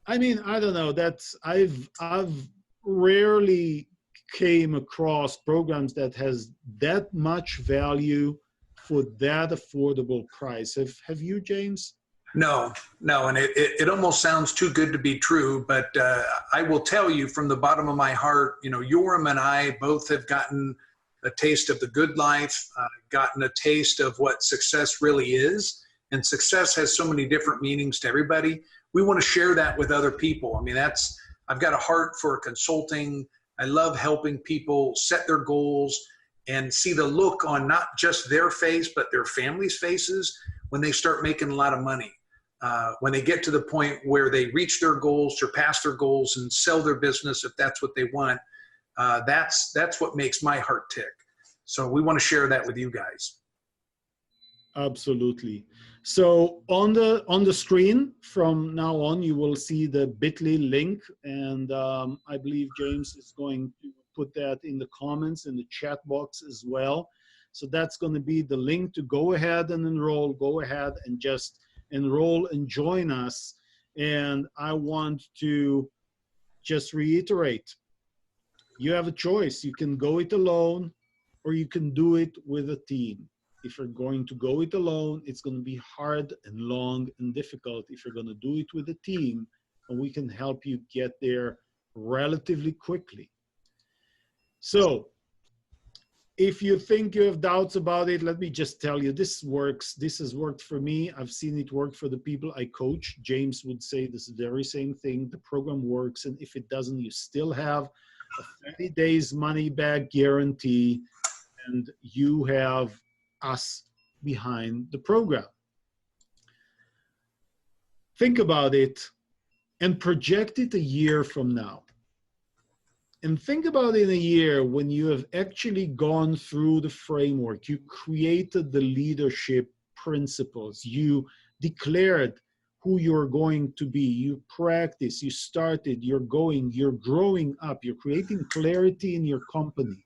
I mean, I don't know, that's, I've rarely came across programs that has that much value for that affordable price. Have you, James? No, and it almost sounds too good to be true, but I will tell you from the bottom of my heart, you know, Yoram and I both have gotten a taste of the good life, gotten a taste of what success really is. And success has so many different meanings to everybody. We want to share that with other people. I mean, I've got a heart for consulting. I love helping people set their goals and see the look on not just their face, but their family's faces when they start making a lot of money. When they get to the point where they reach their goals, surpass their goals, and sell their business if that's what they want. That's what makes my heart tick. So we want to share that with you guys. Absolutely. So on the screen from now on, you will see the bit.ly link, and I believe James is going to put that in the comments in the chat box as well. So that's going to be the link to go ahead and enroll. Go ahead and just enroll and join us. And I want to just reiterate, you have a choice. You can go it alone or you can do it with a team. If you're going to go it alone, it's going to be hard and long and difficult. If you're going to do it with a team, and we can help you get there relatively quickly. So if you think you have doubts about it, let me just tell you, this works. This has worked for me. I've seen it work for the people I coach. James would say this very same thing. The program works, and if it doesn't, you still have a 30 days money back guarantee, and you have us behind the program. Think about it and project it a year from now. And think about in a year when you have actually gone through the framework, you created the leadership principles, you declared who you're going to be, you practice, you started, you're growing up, you're creating clarity in your company.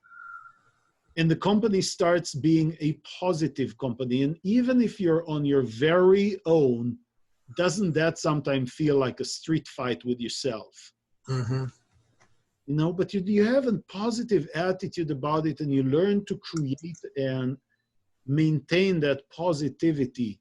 And the company starts being a positive company. And even if you're on your very own, doesn't that sometimes feel like a street fight with yourself? Mm-hmm. You know, but you have a positive attitude about it, and you learn to create and maintain that positivity.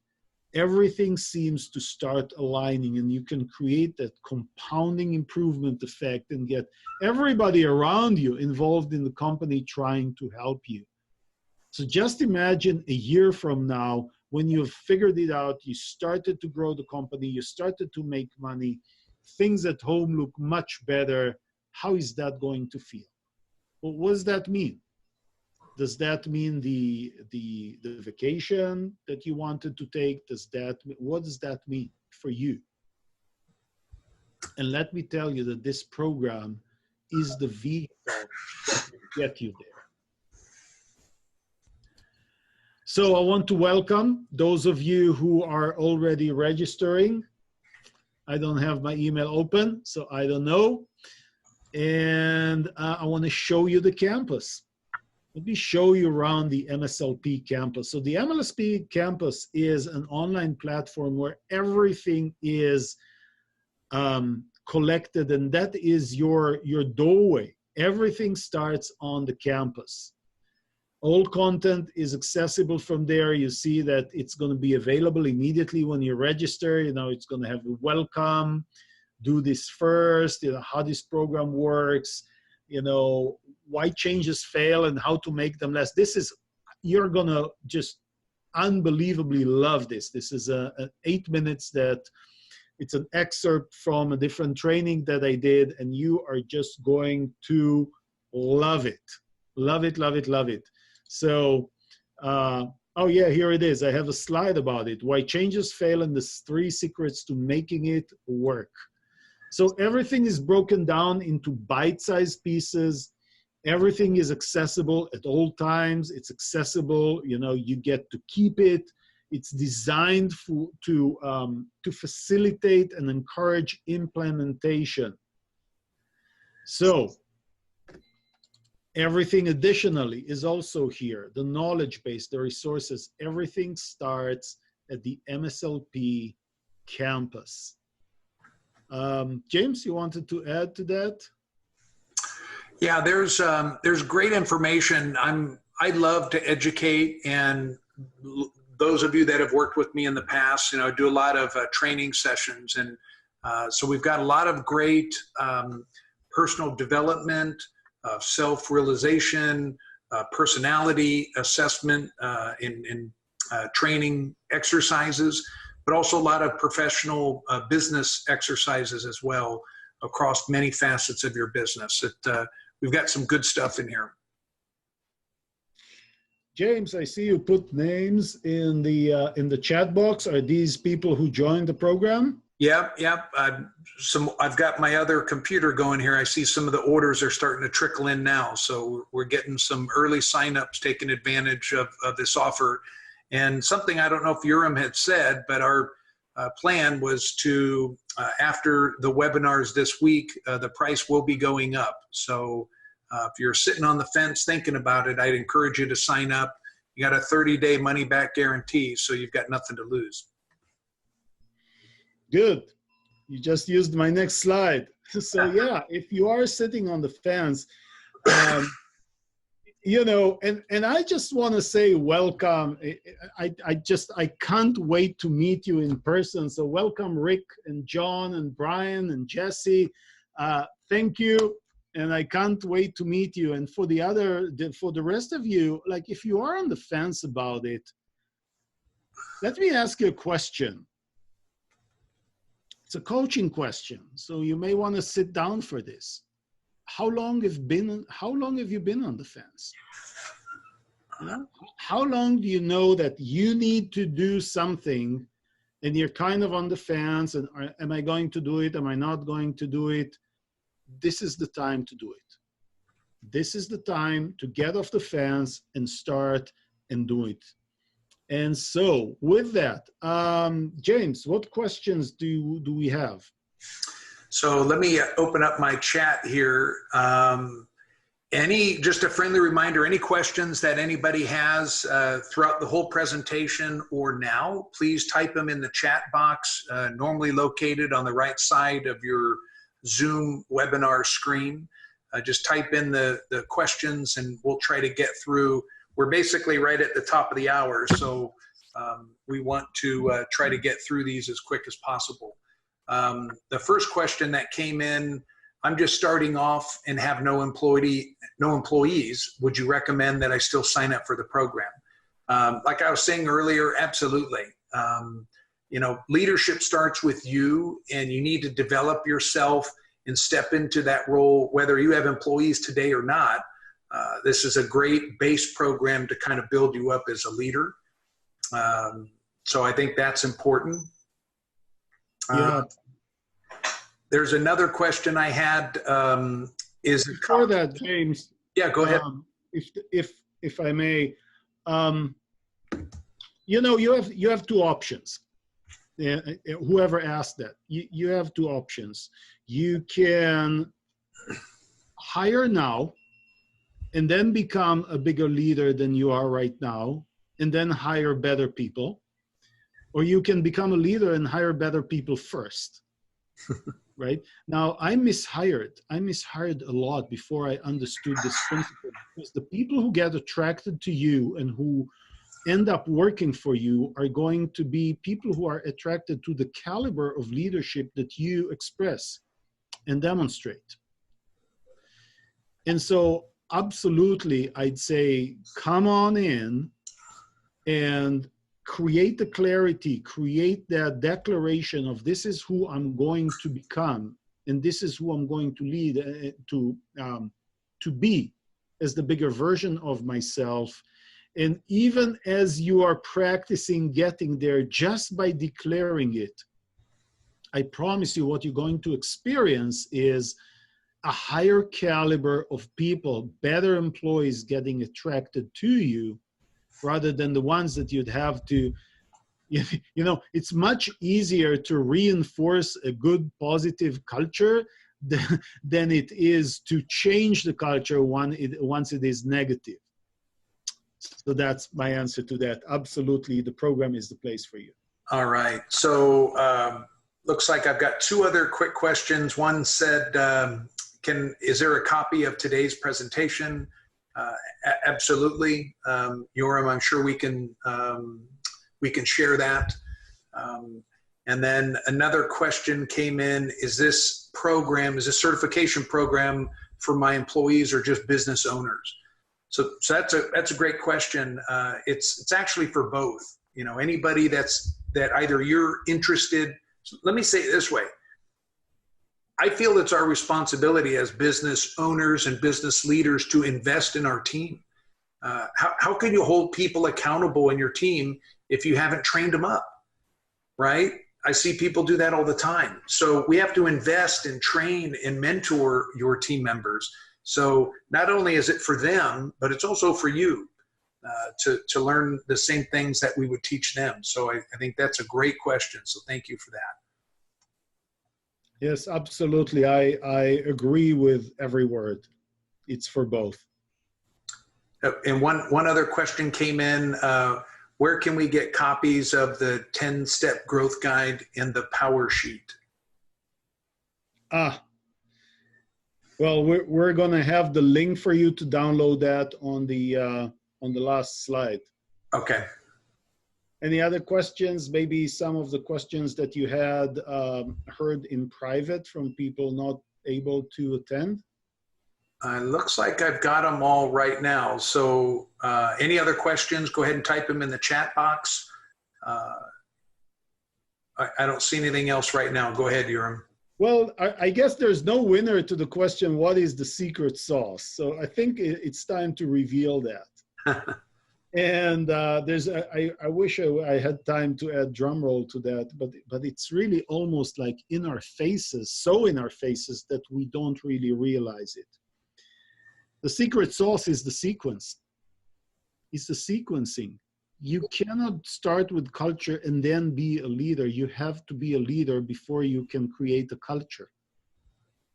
Everything seems to start aligning, and you can create that compounding improvement effect and get everybody around you involved in the company trying to help you. So just imagine a year from now, when you've figured it out, you started to grow the company, you started to make money, things at home look much better. How is that going to feel? Well, what does that mean? Does that mean the vacation that you wanted to take? What does that mean for you? And let me tell you that this program is the vehicle that will get you there. So I want to welcome those of you who are already registering. I don't have my email open, so I don't know. And I want to show you the campus. Let me show you around the MSLP campus. So the MSLP campus is an online platform where everything is collected, and that is your doorway. Everything starts on the campus. All content is accessible from there. You see that it's going to be available immediately when you register. You know, it's going to have a welcome, do this first, you know, how this program works, you know, why changes fail and how to make them less. This is, you're going to just unbelievably love this. This is a 8 minutes that it's an excerpt from a different training that I did, and you are just going to love it. Love it, love it, love it. So, oh yeah, here it is. I have a slide about it. Why changes fail and the 3 secrets to making it work. So everything is broken down into bite-sized pieces. Everything is accessible at all times. It's accessible, you know, you get to keep it. It's designed to facilitate and encourage implementation. So, everything additionally is also here. The knowledge base, the resources, everything starts at the MSLP campus. James, you wanted to add to that? Yeah, there's great information. I love to educate, and those of you that have worked with me in the past, you know, I do a lot of training sessions, and so we've got a lot of great personal development, self-realization, personality assessment in training exercises, but also a lot of professional business exercises as well across many facets of your business. We've got some good stuff in here. James, I see you put names in the chat box. Are these people who joined the program? Yep. I've got my other computer going here. I see some of the orders are starting to trickle in now. So we're getting some early signups, taking advantage of this offer. And something I don't know if Yoram had said, but our plan was to, after the webinars this week, the price will be going up. So if you're sitting on the fence thinking about it, I'd encourage you to sign up. You got a 30-day money-back guarantee, so you've got nothing to lose. Good. You just used my next slide. So yeah, if you are sitting on the fence, you know, and I just want to say welcome. I can't wait to meet you in person. So welcome, Rick and John and Brian and Jesse. Thank you. And I can't wait to meet you. And for the rest of you, like if you are on the fence about it, let me ask you a question. It's a coaching question, so you may want to sit down for this. How long have you been on the fence? You know? How long do you know that you need to do something and you're kind of on the fence and am I going to do it? Am I not going to do it? This is the time to do it. This is the time to get off the fence and start and do it. And so with that, James, what questions do we have? So let me open up my chat here. Just a friendly reminder, any questions that anybody has throughout the whole presentation or now, please type them in the chat box, normally located on the right side of your Zoom webinar screen. Just type in the questions and we'll try to get through. We're basically right at the top of the hour, so we want to try to get through these as quick as possible. The first question that came in, I'm just starting off and have no employees. Would you recommend that I still sign up for the program? Like I was saying earlier, absolutely. You know, leadership starts with you, and you need to develop yourself and step into that role, whether you have employees today or not. This is a great base program to kind of build you up as a leader. So I think that's important. Yeah. There's another question I had. Before that, James? Yeah, go ahead. If I may, you know, you have 2 options. Whoever asked that, you have 2 options. You can hire now and then become a bigger leader than you are right now, and then hire better people. Or you can become a leader and hire better people first, right? Now, I mishired a lot before I understood this principle, because the people who get attracted to you and who end up working for you are going to be people who are attracted to the caliber of leadership that you express and demonstrate. And so absolutely, I'd say, come on in and create the clarity, create that declaration of this is who I'm going to become, and this is who I'm going to lead to be as the bigger version of myself. And even as you are practicing getting there, just by declaring it, I promise you what you're going to experience is a higher caliber of people, better employees getting attracted to you, rather than the ones that you'd have to, you know, it's much easier to reinforce a good, positive culture than it is to change the culture once it is negative. So that's my answer to that. Absolutely, the program is the place for you. All right. So looks like I've got two other quick questions. One said, is there a copy of today's presentation? Absolutely. Yoram, I'm sure we can share that. And then another question came in, is this certification program for my employees or just business owners? So that's a great question. It's actually for both. You know, anybody that either you're interested. Let me say it this way. I feel it's our responsibility as business owners and business leaders to invest in our team. How can you hold people accountable in your team if you haven't trained them up, right? I see people do that all the time. So we have to invest and train and mentor your team members. So not only is it for them, but it's also for you to learn the same things that we would teach them. So I think that's a great question. So thank you for that. Yes, absolutely. I agree with every word. It's for both. And one other question came in. Where can we get copies of the 10-step growth guide and the power sheet? Well, we're going to have the link for you to download that on the last slide. Okay. Any other questions? Maybe some of the questions that you had heard in private from people not able to attend? Looks like I've got them all right now. So any other questions, go ahead and type them in the chat box. I don't see anything else right now. Go ahead, Yoram. Well, I guess there's no winner to the question, what is the secret sauce? So I think it's time to reveal that. And I wish I had time to add drum roll to that, but it's really almost like in our faces, so in our faces that we don't really realize it. The secret sauce is the sequence. It's the sequencing. You cannot start with culture and then be a leader. You have to be a leader before you can create a culture.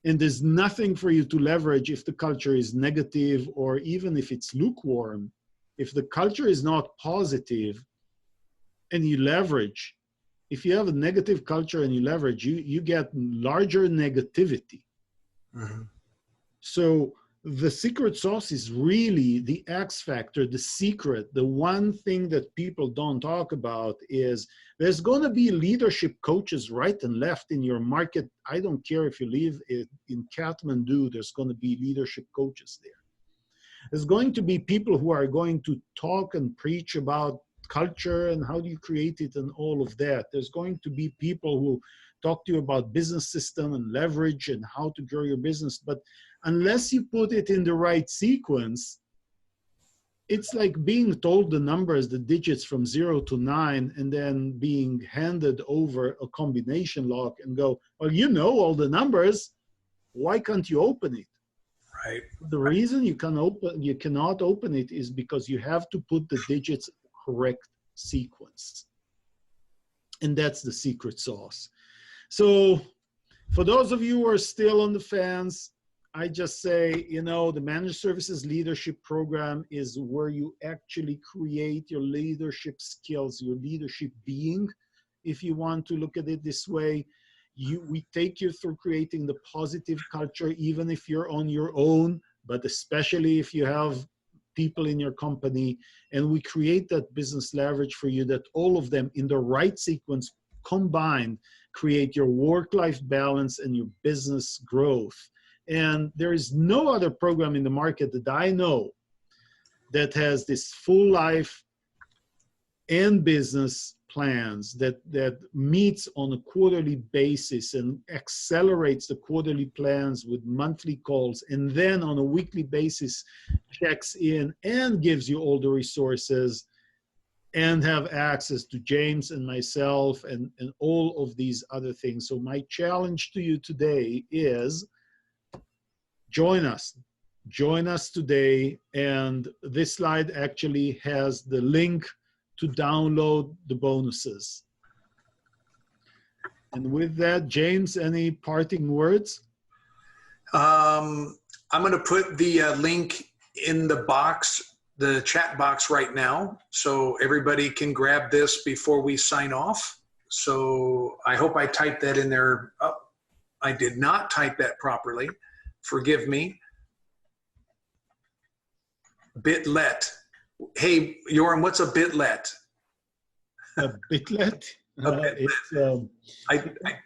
And there's nothing for you to leverage if the culture is negative or even if it's lukewarm. If the culture is not positive and you leverage, if you have a negative culture and you leverage, you get larger negativity. Mm-hmm. So the secret sauce is really the X factor, the secret. The one thing that people don't talk about is there's going to be leadership coaches right and left in your market. I don't care if you live in Kathmandu, there's going to be leadership coaches there. There's going to be people who are going to talk and preach about culture and how do you create it and all of that. There's going to be people who talk to you about business system and leverage and how to grow your business. But unless you put it in the right sequence, it's like being told the numbers, the digits from 0 to 9, and then being handed over a combination lock and go, well, you know all the numbers. Why can't you open it? Right. The reason you cannot open it is because you have to put the digits in the correct sequence. And that's the secret sauce. So for those of you who are still on the fence, I just say, you know, the Managed Services Leadership Program is where you actually create your leadership skills, your leadership being, if you want to look at it this way. We take you through creating the positive culture, even if you're on your own, but especially if you have people in your company, and we create that business leverage for you, that all of them in the right sequence combined create your work-life balance and your business growth. And there is no other program in the market that I know that has this full life and business plans that meets on a quarterly basis and accelerates the quarterly plans with monthly calls, and then on a weekly basis checks in and gives you all the resources and have access to James and myself and all of these other things. So my challenge to you today is join us. Join us today. And this slide actually has the link to download the bonuses. And with that, James, any parting words? I'm going to put the link in the box, the chat box right now, so everybody can grab this before we sign off. So I hope I typed that in there. Oh, I did not type that properly. Forgive me. Bitlet. Hey, Yoram, what's a bitlet? A bitlet? A bitlet.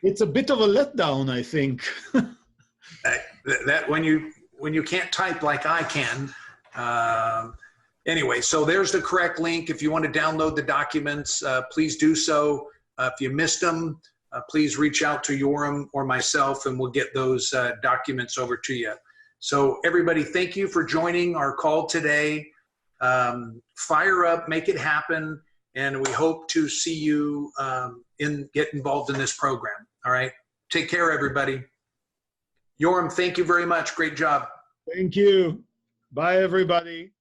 It's a bit of a letdown, I think. That when you can't type like I can. Anyway, so there's the correct link. If you want to download the documents, please do so. If you missed them, please reach out to Yoram or myself, and we'll get those documents over to you. So everybody, thank you for joining our call today. Fire up, make it happen, and we hope to see you get involved in this program. All right, take care, everybody. Yoram, thank you very much. Great job. Thank you. Bye, everybody.